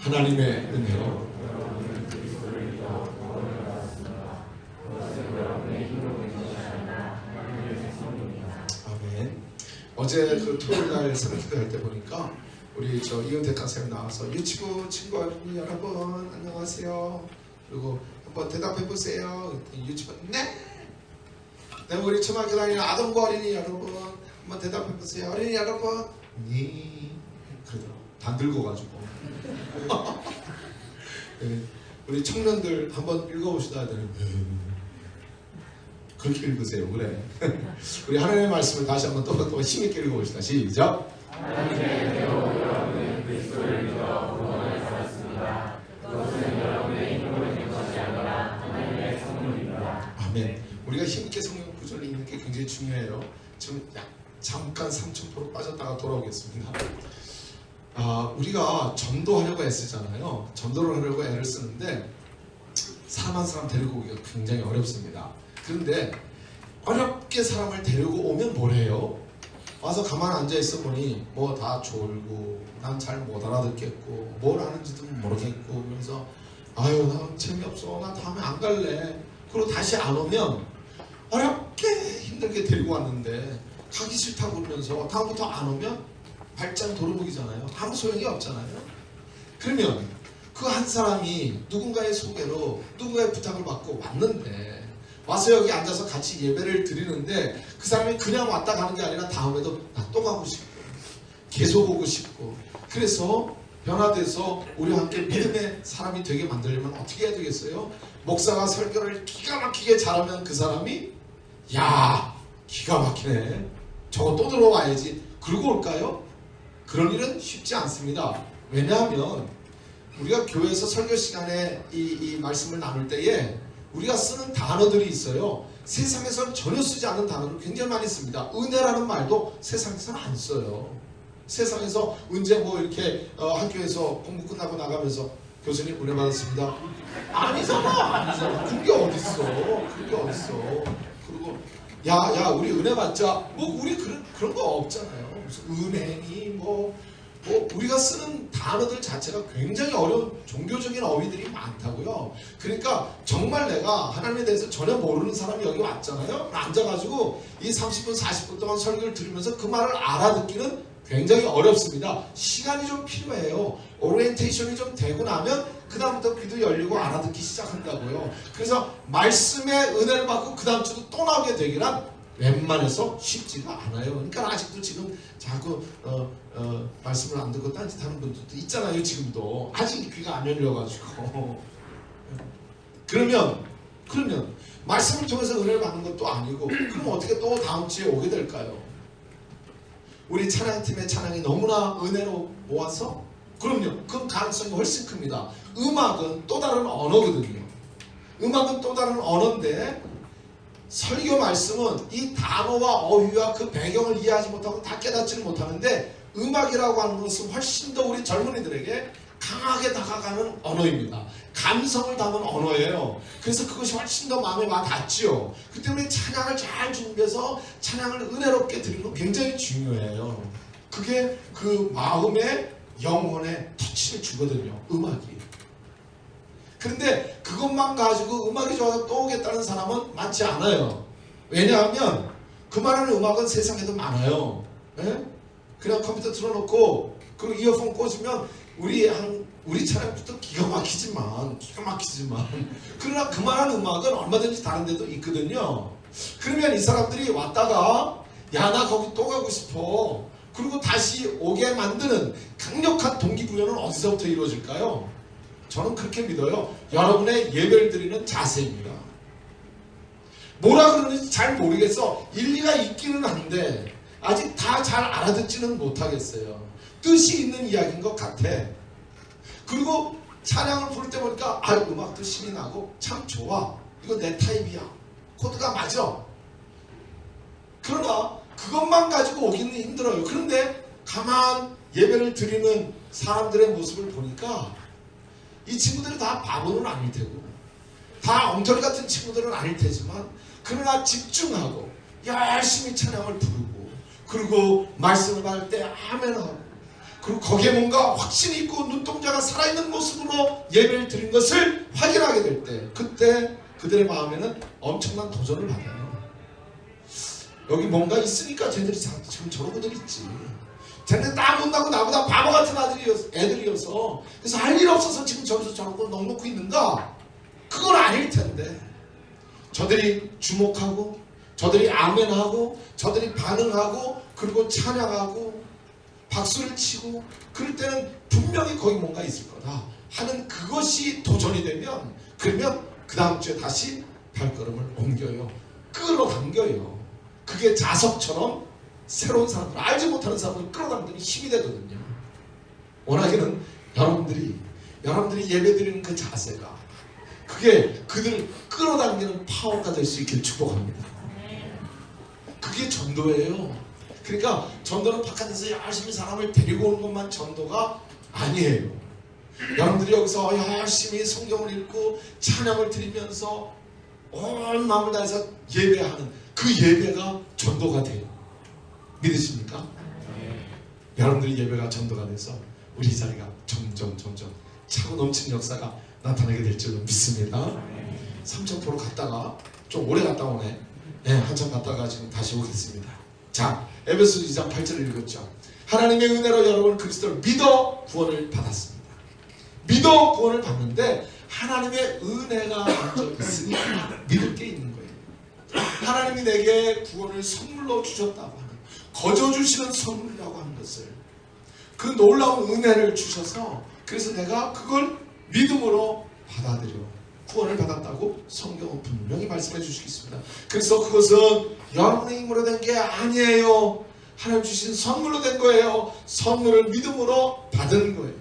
하나님의 은혜로 아멘. 어제 그 토요일날 새벽기도 할 때 보니까 우리 저 이은택 강사님 나와서 유치부 친구 여러분 안녕하세요. 그리고 한번 대답해 보세요. 유치부 네. 우리 초등학교 다니는 아동부 어린이 여러분 한번 대답해 보세요. 어린이 여러분 네. 그러더라고. 다 늙어가지고. 네. 우리 청년들 한번 읽어보시다 하더니 그렇게 읽으세요. 그래. 우리 하나님의 말씀을 다시 한번 또 힘있게 읽어봅시다. 시작. 하나님의 아멘. 우리가 힘있게 성경 구절을 읽는 게 굉장히 중요해요. 지금 잠깐 3,000% 빠졌다가 돌아오겠습니다. 우리가 전도하려고 애쓰잖아요. 전도를 하려고 애를 쓰는데 사람 한 사람 데리고 오기가 굉장히 어렵습니다. 그런데 어렵게 사람을 데리고 오면 뭘 해요? 와서 가만 앉아있어 보니 뭐 다 졸고 난 잘 못 알아듣겠고 뭘 하는지도 모르겠고 그래서 아유 나 재미없어 나 다음에 안 갈래. 그리고 다시 안 오면 어렵게 힘들게 데리고 왔는데 가기 싫다고 그러면서 다음부터 안 오면 발장 도루묵이잖아요. 아무 소용이 없잖아요. 그러면 그 한 사람이 누군가의 소개로 누군가의 부탁을 받고 왔는데 와서 여기 앉아서 같이 예배를 드리는데 그 사람이 그냥 왔다 가는 게 아니라 다음에도 나 또 가고 싶고 계속 오고 싶고 그래서 변화돼서 우리와 함께 믿음의 사람이 되게 만들려면 어떻게 해야 되겠어요? 목사가 설교를 기가 막히게 잘하면 그 사람이 야 기가 막히네 저거 또 들어와야지 그러고 올까요? 그런 일은 쉽지 않습니다. 왜냐하면 우리가 교회에서 설교 시간에 이 말씀을 나눌 때에 우리가 쓰는 단어들이 있어요. 세상에서는 전혀 쓰지 않는 단어를 굉장히 많이 씁니다. 은혜라는 말도 세상에서는 안 써요. 세상에서 언제 뭐 이렇게 학교에서 공부 끝나고 나가면서 교수님 은혜 받았습니다. 아니잖아. 그게 어딨어. 그게 어딨어. 그리고 야 우리 은혜 받자. 뭐 우리 그런 거 없잖아요. 무슨 은혜니 뭐 우리가 쓰는 단어들 자체가 굉장히 어려운 종교적인 어휘들이 많다고요. 그러니까 정말 내가 하나님에 대해서 전혀 모르는 사람이 여기 왔잖아요. 앉아가지고 이 30분 40분 동안 설교를 들으면서 그 말을 알아듣기는 굉장히 어렵습니다. 시간이 좀 필요해요. 오리엔테이션이 좀 되고 나면 그 다음부터 귀도 열리고 알아듣기 시작한다고요. 그래서 말씀의 은혜를 받고 그 다음 주도 또 나오게 되기란 웬만해서 쉽지가 않아요. 그러니까 아직도 지금 자꾸 말씀을 안 듣고 딴짓하는 분들도 있잖아요. 지금도 아직 귀가 안 열려가지고 그러면 말씀을 통해서 은혜를 받는 것도 아니고 그럼 어떻게 또 다음 주에 오게 될까요? 우리 찬양팀의 찬양이 너무나 은혜로 모아서 그럼요. 그 가능성이 훨씬 큽니다. 음악은 또 다른 언어거든요. 음악은 또 다른 언어인데 설교 말씀은 이 단어와 어휘와 그 배경을 이해하지 못하고 다 깨닫지는 못하는데 음악이라고 하는 것은 훨씬 더 우리 젊은이들에게 강하게 다가가는 언어입니다. 감성을 담은 언어예요. 그래서 그것이 훨씬 더 마음에 와닿지요. 그 때문에 찬양을 잘 준비해서 찬양을 은혜롭게 드리는 건 굉장히 중요해요. 그게 그 마음의 영혼에 터치를 주거든요. 음악이. 그런데 그것만 가지고 음악이 좋아서 또 오겠다는 사람은 많지 않아요. 왜냐하면 그 말하는 음악은 세상에도 많아요. 예? 그냥 컴퓨터 틀어놓고 그리고 이어폰 꽂으면 우리 차량부터 기가 막히지만 그러나 그 말하는 음악은 얼마든지 다른 데도 있거든요. 그러면 이 사람들이 왔다가 야 나 거기 또 가고 싶어. 그리고 다시 오게 만드는 강력한 동기부여는 어디서부터 이루어질까요? 저는 그렇게 믿어요. 여러분의 예배를 드리는 자세입니다. 뭐라 그러는지 잘 모르겠어. 일리가 있기는 한데 아직 다 잘 알아듣지는 못하겠어요. 뜻이 있는 이야기인 것 같아. 그리고 찬양을 부를 때 보니까 음악도 신이 나고 참 좋아. 이거 내 타입이야. 코드가 맞아. 그러나 그것만 가지고 오기는 힘들어요. 그런데 가만 예배를 드리는 사람들의 모습을 보니까 이 친구들이 다 바보는 아닐 테고 다 엉터리 같은 친구들은 아닐 테지만 그러나 집중하고 열심히 찬양을 부르고 그리고 말씀을 받을 때 아멘하고 그리고 거기에 뭔가 확신이 있고 눈동자가 살아있는 모습으로 예배를 드린 것을 확인하게 될 때 그때 그들의 마음에는 엄청난 도전을 받아요. 여기 뭔가 있으니까 쟤들이 지금 저러고들 있지. 쟤네 다 못나고 나보다 바보 같은 애들이어서 그래서 할 일 없어서 지금 저기서 저러고 넉넉히 있는가? 그건 아닐 텐데 저들이 주목하고 저들이 아멘하고 저들이 반응하고 그리고 찬양하고 박수를 치고 그럴 때는 분명히 거기 뭔가 있을 거다 하는 그것이 도전이 되면 그러면 그 다음 주에 다시 발걸음을 옮겨요. 끌어당겨요. 그게 자석처럼 새로운 사람들, 알지 못하는 사람들 끌어당기는 힘이 되거든요. 원하기는 여러분들이 예배드리는 그 자세가 그게 그들을 끌어당기는 파워가 될 수 있길 축복합니다. 그게 전도예요. 그러니까 전도는 바깥에서 열심히 사람을 데리고 오는 것만 전도가 아니에요. 여러분들이 여기서 열심히 성경을 읽고 찬양을 드리면서 온 마음을 다해서 예배하는 그 예배가 전도가 돼요. 믿으십니까? 여러분들의 예배가 전도가 돼서 우리 자리가 점점 차고 넘치는 역사가 나타나게 될 줄로 믿습니다. 삼천포로 갔다가 좀 오래 갔다 오네. 한참 갔다가 지금 다시 오겠습니다. 자, 에베소 2장 8절을 읽었죠. 하나님의 은혜로 여러분 그리스도를 믿어 구원을 받았습니다. 믿어 구원을 받는데 하나님의 은혜가 먼저 있으니까 믿을 게 있는 거예요. 하나님이 내게 구원을 선물로 주셨다고 하는, 거저 주시는 선물이라고 하는 것을, 그 놀라운 은혜를 주셔서 그래서 내가 그걸 믿음으로 받아들여 구원을 받았다고 성경은 분명히 말씀해 주시고 있습니다. 그래서 그것은 여러분의 힘으로 된 게 아니에요. 하나님 주신 선물로 된 거예요. 선물을 믿음으로 받은 거예요.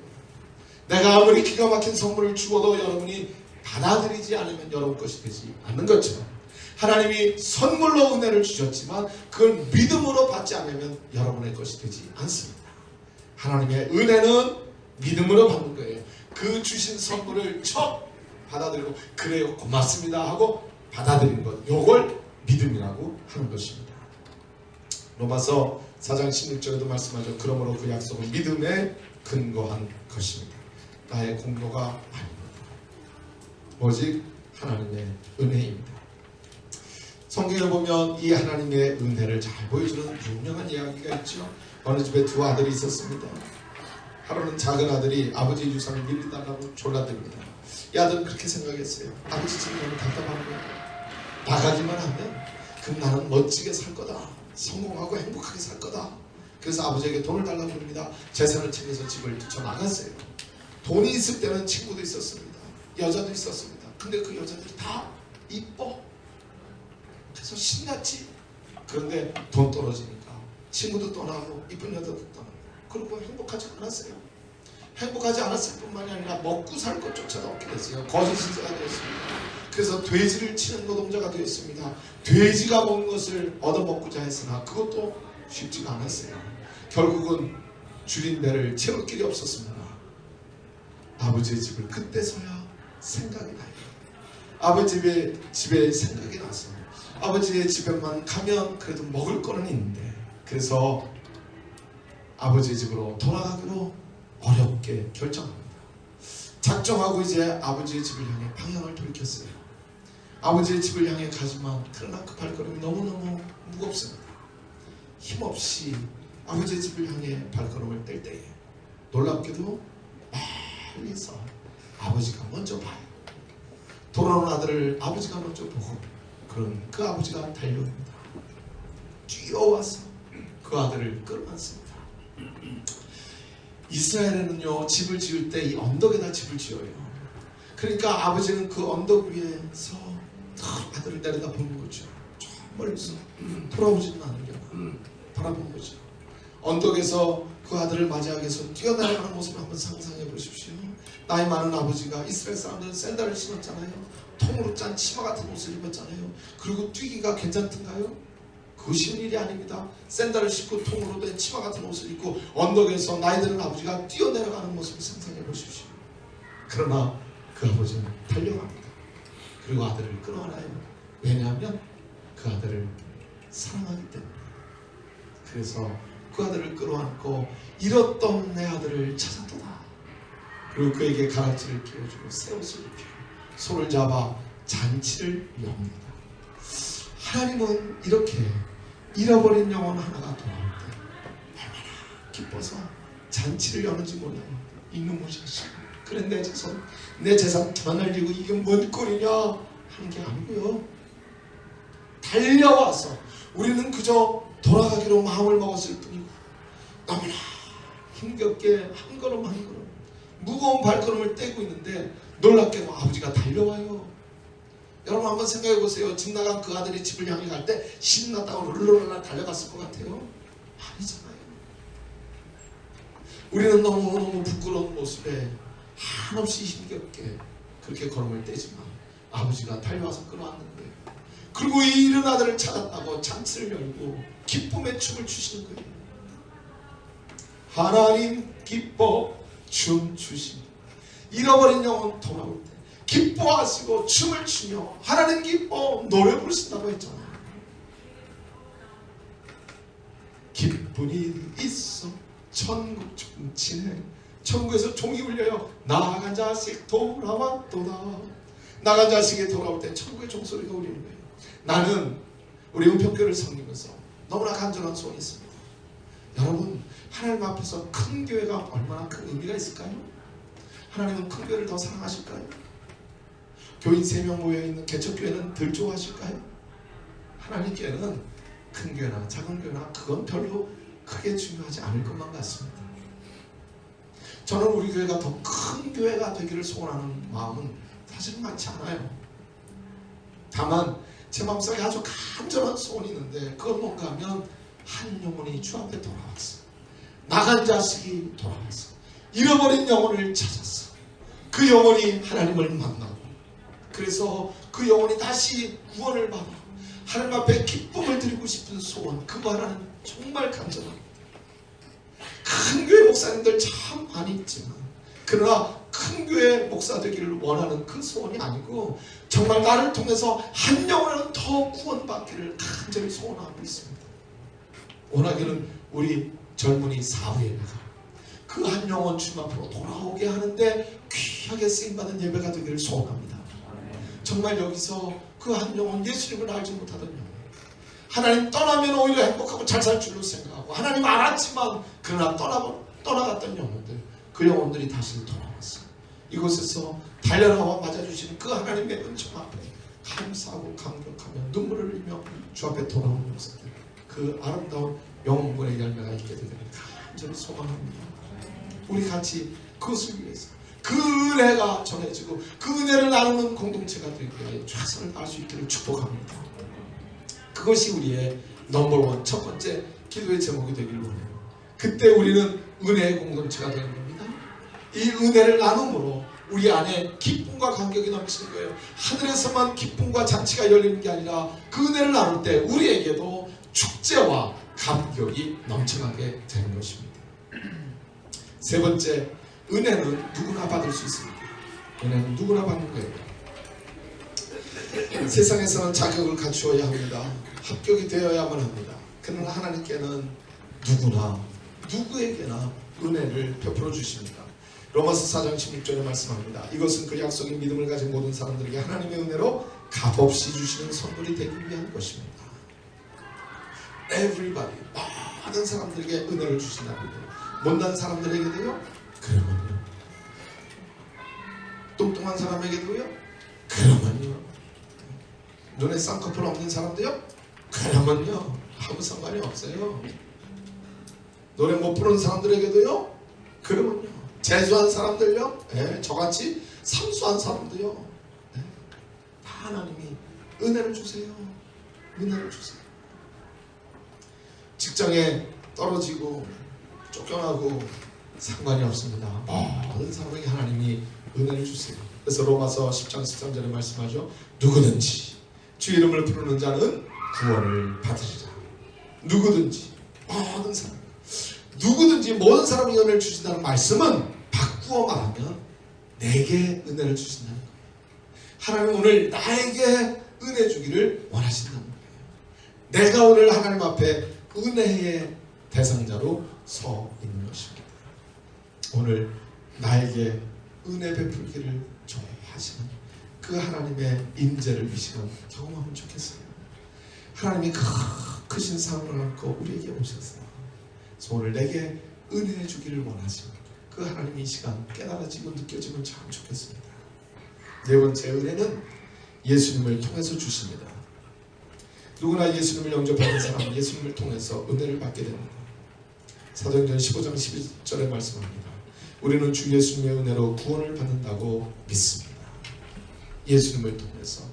내가 아무리 기가 막힌 선물을 주어도 여러분이 받아들이지 않으면 여러분 것이 되지 않는 것처럼 하나님이 선물로 은혜를 주셨지만 그걸 믿음으로 받지 않으면 여러분의 것이 되지 않습니다. 하나님의 은혜는 믿음으로 받는 거예요. 그 주신 선물을 첫 받아들이고 그래요 고맙습니다 하고 받아들이는 것, 요걸 믿음이라고 하는 것입니다. 로마서 4장 16절에도 말씀하죠. 그러므로 그 약속은 믿음에 근거한 것입니다. 나의 공로가 아닙니다. 오직 하나님의 은혜입니다. 성경에 보면 이 하나님의 은혜를 잘 보여주는 유명한 이야기가 있죠. 어느 집에 두 아들이 있었습니다. 하루는 작은 아들이 아버지의 유산을 미리 달라고 졸라댑니다. 이 아들은 그렇게 생각했어요. 아버지 지금 너무 답답한 거야. 나가기만 하면 그럼 나는 멋지게 살 거다. 성공하고 행복하게 살 거다. 그래서 아버지에게 돈을 달라고 합니다. 재산을 챙겨서 집을 뛰쳐나갔어요. 돈이 있을 때는 친구도 있었습니다. 여자도 있었습니다. 근데 그 여자들이 다 이뻐. 그래서 신났지. 그런데 돈 떨어지니까 친구도 떠나고 이쁜 여자도 떠나고 그리고 행복하지 않았어요. 행복하지 않았을 뿐만이 아니라 먹고 살 것조차도 없게 됐어요. 거짓 신세가 되었습니다. 그래서 돼지를 치는 노동자가 되었습니다. 돼지가 먹는 것을 얻어먹고자 했으나 그것도 쉽지가 않았어요. 결국은 줄인 배를 채울 길이 없었습니다. 아버지의 집을 그때서야 생각이 나요. 아버지의 집에 생각이 나서 아버지의 집에만 가면 그래도 먹을 거는 있는데, 그래서 아버지의 집으로 돌아가기로 어렵게 결정합니다. 작정하고 이제 아버지의 집을 향해 방향을 돌이켰어요. 아버지의 집을 향해 가지만 그러나 그 발걸음이 너무너무 무겁습니다. 힘없이 아버지의 집을 향해 발걸음을 뗄 때에 놀랍게도 멀리서 아버지가 먼저 봐요. 돌아오는 아들을 아버지가 먼저 보고 그런 그 아버지가 달려옵니다. 뛰어와서 그 아들을 끌어안습니다. 이스라엘에는요 집을 지을 때 이 언덕에다 집을 지어요. 그러니까 아버지는 그 언덕 위에서 아들을 내려다 보는 거죠. 저 멀리서 돌아오지는 않으려나 바라본 거죠. 언덕에서 그 아들을 맞이하기 위해서 뛰어나가는 모습을 한번 상상해 보십시오. 나이 많은 아버지가, 이스라엘 사람들은 샌들을 신었잖아요. 통으로 짠 치마 같은 옷을 입었잖아요. 그리고 뛰기가 괜찮던가요? 그 쉬운 일이 아닙니다. 샌들을 신고 통으로 된 치마 같은 옷을 입고 언덕에서 나이 드는 아버지가 뛰어내려가는 모습을 상상해 보십시오. 그러나 그 아버지는 달려갑니다. 그리고 아들을 끌어안아요. 왜냐하면 그 아들을 사랑하기 때문에. 그래서 그 아들을 끌어안고 잃었던 내 아들을 찾았도다. 그리고 그에게 가라지를 끼워주고 새 옷을 입히고 손을 잡아 잔치를 엽니다. 하나님은 이렇게 잃어버린 영혼 하나가 돌아올 때 얼마나 기뻐서 잔치를 여는지 몰라요. 이놈의 자식, 그래 내 재산 다 날리고 이게 뭔 꼴이냐 하는 게 아니고요. 달려와서 우리는 그저 돌아가기로 마음을 먹었을 뿐이고 너무나 힘겹게 한 걸음 한 걸음 무거운 발걸음을 떼고 있는데 놀랍게도 아버지가 달려와요. 여러분 한번 생각해 보세요. 집 나간 그 아들이 집을 향해 갈 때 신났다고 룰루랄라 달려갔을 것 같아요? 아니잖아요. 우리는 너무너무 부끄러운 모습에 한없이 힘겹게 그렇게 걸음을 떼지만 아버지가 달려와서 끌어왔는데, 그리고 이 잃은 아들을 찾았다고 잔치를 열고 기쁨의 춤을 추시는 거예요. 하나님 기뻐 춤 추시니 잃어버린 영혼 돌아올 때 기뻐하시고 춤을 추며 하나님 기뻐 노래 부르신다고 했잖아요. 기쁜 일 있어 천국 종치네. 천국에서 종이 울려요. 나간 자식 돌아왔도다. 나간 자식이 돌아올 때 천국의 종소리가 울리는 거예요. 나는 우리 은평교를 섬기면서 너무나 간절한 소원이 있습니다. 여러분, 하나님 앞에서 큰 교회가 얼마나 큰 의미가 있을까요? 하나님은 큰 교회를 더 사랑하실까요? 교인 3명 모여있는 개척교회는 덜 좋아하실까요? 하나님께는 큰 교회나 작은 교회나 그건 별로 크게 중요하지 않을 것만 같습니다. 저는 우리 교회가 더 큰 교회가 되기를 소원하는 마음은 사실 많지 않아요. 다만 제 마음속에 아주 간절한 소원이 있는데, 그건 뭔가 하면 한 영혼이 주 앞에 돌아왔어. 나간 자식이 돌아왔어. 잃어버린 영혼을 찾았어. 그 영혼이 하나님을 만나고, 그래서 그 영혼이 다시 구원을 받아 하나님 앞에 기쁨을 드리고 싶은 소원, 그거 하나는 정말 간절합니다. 큰 교회 목사님들 참 많이 있지만, 그러나 큰 교회 목사 되기를 원하는 그 소원이 아니고 정말 나를 통해서 한 영혼을 더 구원받기를 간절히 소원하고 있습니다. 원하기는 우리 젊은이 사회가 그 한 영혼 주님 앞으로 돌아오게 하는데 귀하게 쓰임받은 예배가 되기를 소원합니다. 정말 여기서 그 한 영혼, 예수님을 알지 못하던 영혼, 하나님 떠나면 오히려 행복하고 잘 살 줄로 생각하고 하나님 알았지만 그러나 떠나갔던 영혼들, 그 영혼들이 다시 돌아왔어요. 이곳에서 달려나와 맞아주시는 그 하나님의 은총 앞에 감사하고 감격하며 눈물을 흘리며 주 앞에 돌아오는 모습들, 그 아름다운 영혼군의 열매가 있게 되기를 간절히 소망합니다. 우리 같이 그것을 위해서 그 은혜가 전해지고 그 은혜를 나누는 공동체가 되기 위해 최선을 다할 수 있기를 축복합니다. 그것이 우리의 넘버원, 첫 번째 기도의 제목이 되기를 원해요. 그때 우리는 은혜의 공동체가 되는 겁니다. 이 은혜를 나눔으로 우리 안에 기쁨과 감격이 넘치는 거예요. 하늘에서만 기쁨과 잔치가 열리는 게 아니라 그 은혜를 나눌 때 우리에게도 축제와 감격이 넘쳐나게 되는 것입니다. 세 번째, 은혜는 누구나 받을 수 있습니다. 은혜는 누구나 받는 거예요. 세상에서는 자격을 갖추어야 합니다. 합격이 되어야만 합니다. 그러나 하나님께는 누구나, 누구에게나 은혜를 베풀어 주십니다. 로마서 4장 16절에 말씀합니다. 이것은 그 약속인 믿음을 가진 모든 사람들에게 하나님의 은혜로 값없이 주시는 선물이 되기 위한 것입니다. Everybody, 모든 사람들에게 은혜를 주신다고요. 못난 사람들에게도요? 그러면요. 뚱뚱한 사람에게도요? 그러면요. 눈에 쌍꺼풀 없는 사람도요? 그러면요. 아무 상관이 없어요. 노래 못 부르는 사람들에게도요? 그러면요. 재수한 사람들요? 네, 저같이 삼수한 사람도요? 네, 다 하나님이 은혜를 주세요. 은혜를 주세요. 직장에 떨어지고 쫓겨나고 상관이 없습니다. 모든 사람에게 하나님이 은혜를 주세요. 그래서 로마서 10장 13절에 말씀하죠. 누구든지 주 이름을 부르는 자는 구원을 받으리라. 누구든지, 모든 사람, 누구든지 모든 사람에게 은혜를 주신다는 말씀은 바꾸어 말하면 내게 은혜를 주신다는 거예요. 하나님 오늘 나에게 은혜 주기를 원하신다는 거예요. 내가 오늘 하나님 앞에 은혜의 대상자로 서 있는 것입니다. 오늘 나에게 은혜 베풀기를 좋아하시는 그 하나님의 인재를 이 시간 경험하면 좋겠어요. 하나님이 크신 사랑을 안고 우리에게 오셨어요. 그래서 오늘 내게 은혜 주기를 원하시는 그 하나님이 이 시간 깨달아지고 느껴지면 참 좋겠습니다. 네 번째, 은혜는 예수님을 통해서 주십니다. 누구나 예수님을 영접하는 사람은 예수님을 통해서 은혜를 받게 됩니다. 사도행전 15장 11절에 말씀합니다. 우리는 주 예수님의 은혜로 구원을 받는다고 믿습니다. 예수님을 통해서.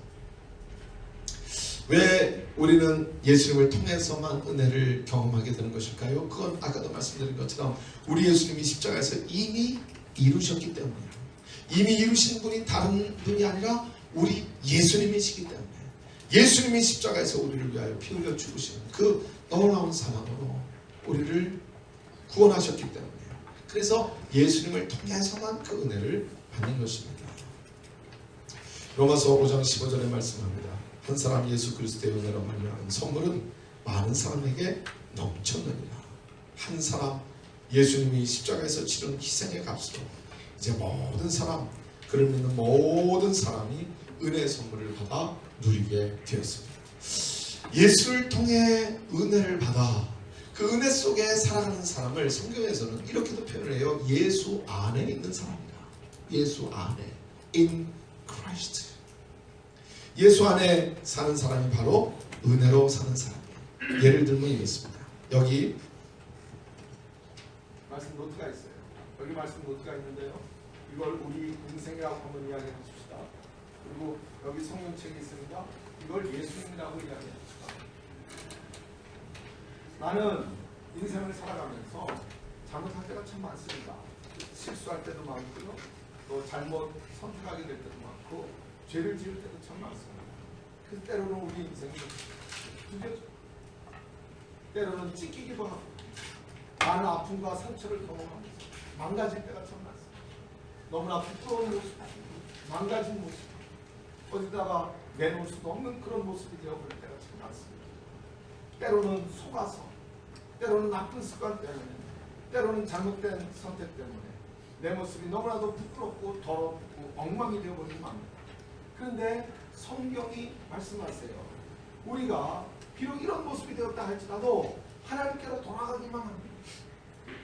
왜 우리는 예수님을 통해서만 은혜를 경험하게 되는 것일까요? 그건 아까도 말씀드린 것처럼 우리 예수님이 십자가에서 이미 이루셨기 때문이에요. 이미 이루신 분이 다른 분이 아니라 우리 예수님이시기 때문에 예수님이 십자가에서 우리를 위하여 피 흘려 죽으신 그 놀라운 사랑으로 우리를 구원하셨기 때문이에요. 그래서 예수님을 통해서만 그 은혜를 받는 것입니다. 로마서 5장 15절에 말씀합니다. 한 사람 예수 그리스도의 은혜로 말미암은 선물은 많은 사람에게 넘쳤느니라. 한 사람 예수님이 십자가에서 치른 희생의 값으로 이제 모든 사람, 그를 믿는 모든 사람이 은혜의 선물을 받아 누리게 되었습니다. 예수를 통해 은혜를 받아 그 은혜 속에 살아가는 사람을 성경에서는 이렇게도 표현을 해요. 예수 안에 있는 사람이다. 예수 안에, in Christ. 예수 안에 사는 사람이 바로 은혜로 사는 사람이에요. 예를 들면 이렇습니다. 여기 말씀 노트가 있어요. 여기 말씀 노트가 있는데요. 이걸 우리 인생이라고 한번 이야기해 봅시다. 그리고 여기 성경책이 있습니다. 이걸 예수님이라고 이야기해 봅시다. 나는 인생을 살아가면서 잘못할 때가 참 많습니다. 실수할 때도 많고요. 또 잘못 선택하게 될 때도 많고 죄를 지을 때도 참 많습니다. 그 때로는 우리 인생이 두렵죠. 때로는 찢기기도 하고 많은 아픔과 상처를 경험하면서 망가질 때가 참 많습니다. 너무나 부끄러운 모습, 망가진 모습, 어디다가 내놓을 수도 없는 그런 모습이 되어버릴 때가 참 많습니다. 때로는 속아서, 때로는 나쁜 습관 때문에, 때로는 잘못된 선택 때문에 내 모습이 너무나도 부끄럽고 더럽고 엉망이 되어버리면 안 됩니다. 그런데 성경이 말씀하세요. 우리가 비록 이런 모습이 되었다 할지라도 하나님께로 돌아가기만 합니다.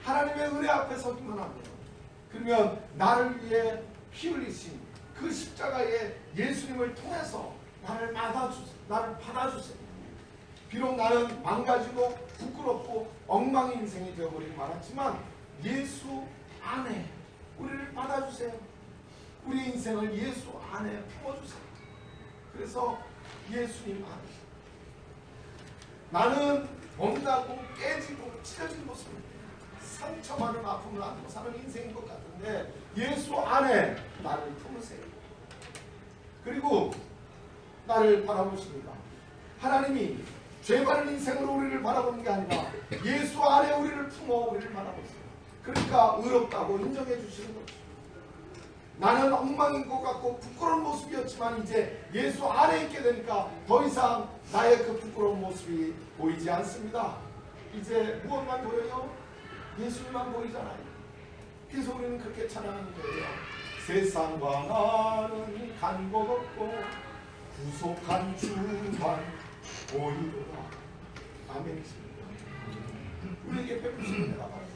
하나님의 은혜 앞에 서기만 합니다. 그러면 나를 위해 피 흘리신 그 십자가의 예수님을 통해서 나를 받아주세요. 비록 나는 망가지고 부끄럽고 엉망의 인생이 되어버리고 말았지만 예수 안에 우리를 받아주세요. 우리 인생을 예수 안에 품어주세요. 그래서 예수님 안에 나는 못나고 깨지고 찢어진 모습입니다. 상처 많은 아픔을 안고 사는 인생인 것 같은데 예수 안에 나를 품으세요. 그리고 나를 바라보십니다. 하나님이 죄 많은 인생으로 우리를 바라보는 게 아니라 예수 안에 우리를 품어 우리를 바라보세요. 그러니까 의롭다고 인정해 주시는 거죠. 나는 엉망인 것 같고 부끄러운 모습이었지만 이제 예수 안에 있게 되니까 더 이상 나의 그 부끄러운 모습이 보이지 않습니다. 이제 무엇만 보여요? 예수님만 보이잖아요. 그래서 우리는 그렇게 찬양하는 거예요. 세상과 나는 간 것 없고 구속한 주만 보이도다. 아멘입니다. 우리에게 베푸시는 내가 바랍니다.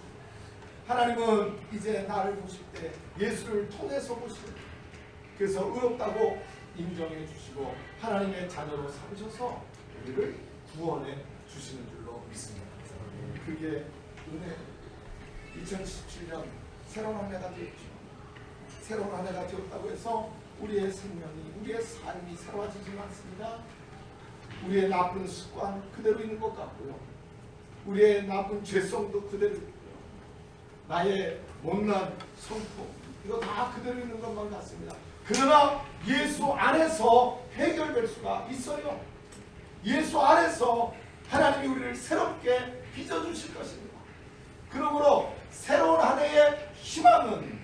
하나님은 이제 나를 보실 때 예수를 통해서 보시고 그래서 의롭다고 인정해 주시고 하나님의 자녀로 삼으셔서 우리를 구원해 주시는 줄로 믿습니다. 그게 은혜. 2017년 새로운 한 해가 되었죠. 새로운 한 해가 되었다고 해서 우리의 생명이 우리의 삶이 새로워지지 않습니다. 우리의 나쁜 습관 그대로 있는 것 같고요. 우리의 나쁜 죄성도 그대로 있고요. 나의 못난 성품 이거 다 그대로 있는 것만 같습니다. 그러나 예수 안에서 해결될 수가 있어요. 예수 안에서 하나님이 우리를 새롭게 빚어주실 것입니다. 그러므로 새로운 한 해의 희망은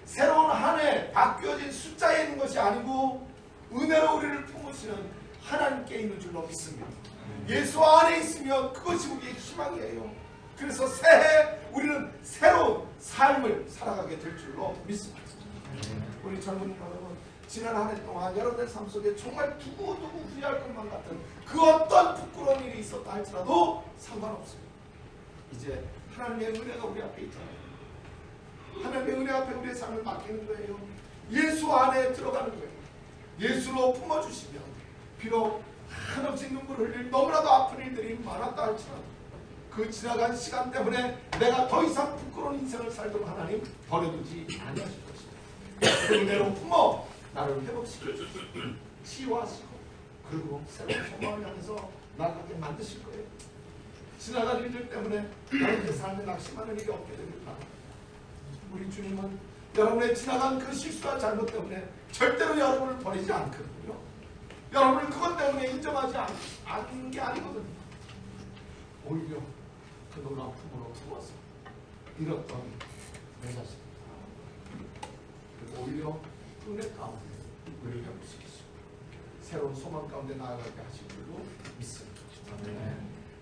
새로운 한 해 바뀌어진 숫자에 있는 것이 아니고 은혜로 우리를 품으시는 하나님께 있는 줄로 믿습니다. 예수 안에 있으면 그것이 우리의 희망이에요. 그래서 새해 우리는 새로운 삶을 살아가게 될 줄로 믿습니다. 우리 젊은 여러분 지난 한 해 동안 여러분의 삶 속에 정말 두고두고 후회할 것만 같은 그 어떤 부끄러운 일이 있었다 할지라도 상관없습니다. 이제 하나님의 은혜가 우리 앞에 있잖아요. 하나님의 은혜 앞에 우리의 삶을 맡기는 거예요. 예수 안에 들어가는 거예요. 예수로 품어주시면 비록 한없이 눈물을 흘릴 너무나도 아픈 일들이 많았다 할지라도 그 지나간 시간 때문에 내가 더 이상 부끄러운 인생을 살도록 하나님 버려두지 아니하실 것입니다. 그 은혜로 품어 나를 회복시켜 주시고 치유하시고 그리고 새로운 소망을 향해서 나아가게 만드실 거예요. 지나가는 일들 때문에 여러분의 삶에 낙심하는 일이 없게 되길 바랍니다. 우리 주님은 여러분의 지나간 그 실수와 잘못 때문에 절대로 여러분을 버리지 않거든요. 여러분을 그것 때문에 인정하지 않는 게 아니거든요. 오히려 그 놀라움으로 부어서 잃었던 내 자신, 그리고 오히려 은혜 가운데 우리를 회복시키시고 새로운 소망 가운데 나아가게 하실 줄로 믿습니다.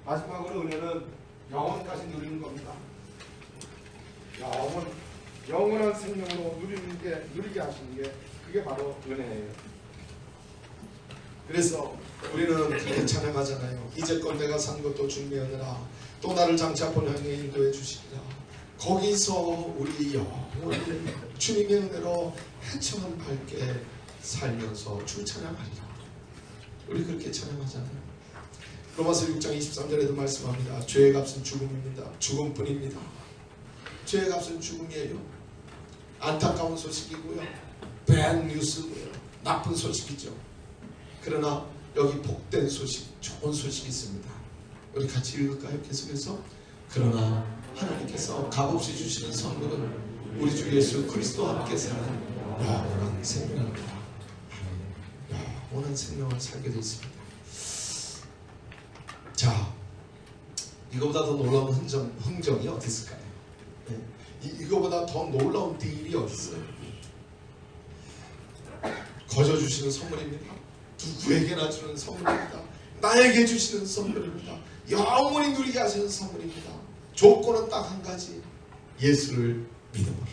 마지막으로 은혜는 영원까지 누리는 겁니다. 영원한 생명으로 누리게 하시는 게 그게 바로 은혜예요. 그래서 우리는 그렇게 찬양하잖아요. 이제껏 내가 산 것도 주님의 은혜라, 또 나를 장차 본 향해 인도해 주시리라. 거기서 우리 영원히 주님의 은혜로 해처럼 밝게 살면서 주 찬양하리라. 우리 그렇게 찬양하잖아요. 로마서 6장 23절에도 말씀합니다. 죄의 값은 죽음입니다. 죽음뿐입니다. 죄의 값은 죽음이에요. 안타까운 소식이고요. bad news고요. 나쁜 소식이죠. 그러나 여기 복된 소식, 좋은 소식이 있습니다. 우리 같이 읽을까요? 계속해서. 그러나 하나님께서 값없이 주시는 선물은 우리 주 예수 그리스도와 함께 사는 영원한 생명입니다. 영원한 생명을 살게 되어 있습니다. 자, 이거보다 더 놀라운 흥정이 어디 있을까요? 네. 이거보다 더 놀라운 딜이 어디 있어요? 거저 주시는 선물입니다. 누구에게나 주는 선물입니다. 나에게 주시는 선물입니다. 영원히 누리게 하시는 선물입니다. 조건은 딱 한 가지. 예수를 믿음으로.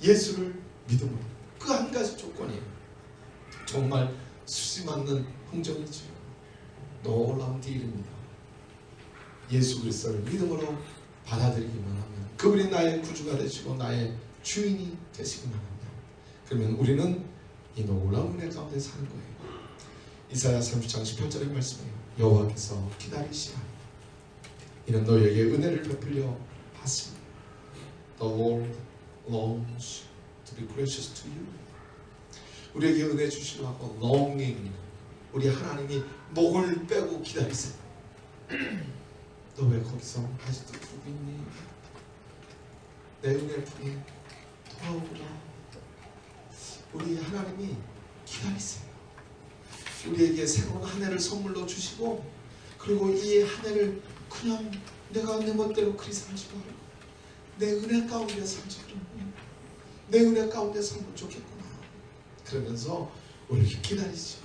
예수를 믿음으로. 그 한 가지 조건이에요. 정말 수지 맞는 흥정이죠. 놀라운 딜입니다. 예수 그리스도를 믿음으로 받아들이기만 하면, 그분이 나의 구주가 되시고 나의 주인이 되시기만 하면, 그러면 우리는 이 놀라운 은혜 가운데 사는 거예요. 이사야 30장 18절의 말씀이에요. 여호와께서 기다리시라. 이는 너희에게 은혜를 베풀려 하십니다. The Lord longs to be gracious to you. 우리에게 은혜 주시려고 longing, 우리 하나님이 목을 빼고 기다리세요. 너 왜 거기서 아직도 부르고 있니? 내 은혜 품에 돌아오구나. 우리 하나님이 기다리세요. 우리에게 새로운 한 해를 선물로 주시고, 그리고 이 한 해를 그냥 내가 내 멋대로 그리 살지 말고 내 은혜 가운데 살지 그러면 내 은혜 가운데 살면 좋겠구나. 그러면서 우리를 기다리시오.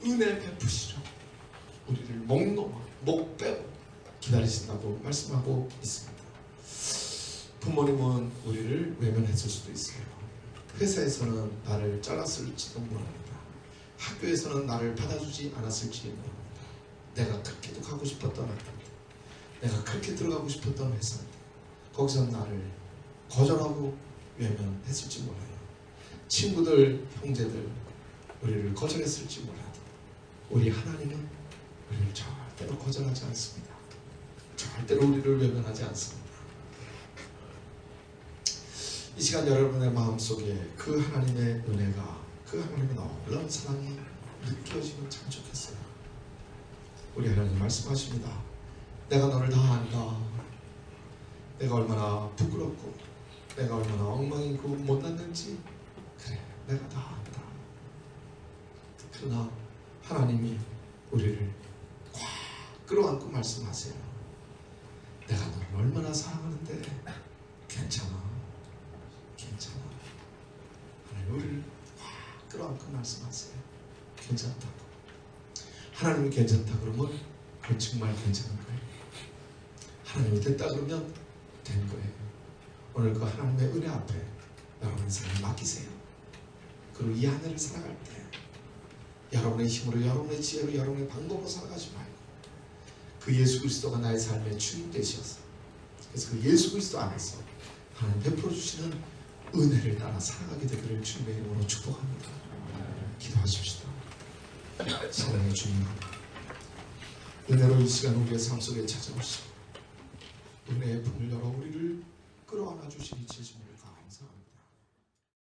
은혜 베푸시죠. 우리를 목 빼고 기다리신다고 말씀하고 있습니다. 부모님은 우리를 외면했을 수도 있어요. 회사에서는 나를 잘랐을지도 모릅니다. 학교에서는 나를 받아주지 않았을지 모릅니다. 내가 그렇게도 가고 싶었던 학교입니다. 내가 그렇게 들어가고 싶었던 회사입니다. 거기서 나를 거절하고 외면했을지 몰라요. 친구들, 형제들 우리를 거절했을지 몰라도 우리 하나님은 우리를 절대로 거절하지 않습니다. 절대로 우리를 외면하지 않습니다. 이 시간 여러분의 마음속에 그 하나님의 은혜가, 그 하나님의 놀라운 사랑이 느껴지면 참 좋겠어요. 우리 하나님 말씀하십니다. 내가 너를 다 안다. 내가 얼마나 부끄럽고 내가 얼마나 엉망이고 못났는지, 그래 내가 다 안다. 그러나 하나님이 우리를 꽉 끌어안고 말씀하세요. 내가 너를 얼마나 사랑하는데 괜찮아. 하나님 우리를 꽉 끌어안고 말씀하세요. 괜찮다고. 하나님이 괜찮다 그러면 그 정말 괜찮은 거예요. 하나님이 됐다 그러면 된 거예요. 오늘 그 하나님의 은혜 앞에 여러분의 삶을 맡기세요. 그리고 이 한 해를 살아갈 때 여러분의 힘으로, 여러분의 지혜로, 여러분의 방법으로 살아가지 말고 그 예수 그리스도가 나의 삶의 주인 되셔서, 그래서 그 예수 그리스도 안에서 하나님 베풀어 주시는 은혜를 따라 살아가게 되기를 주님의 이름으로 축복합니다. 기도하십시다. 사랑의 주님, 은혜로 이 시간 우리의 삶 속에 찾아오시고 은혜의 품을 열어 우리를 끌어안아 주시니 진심으로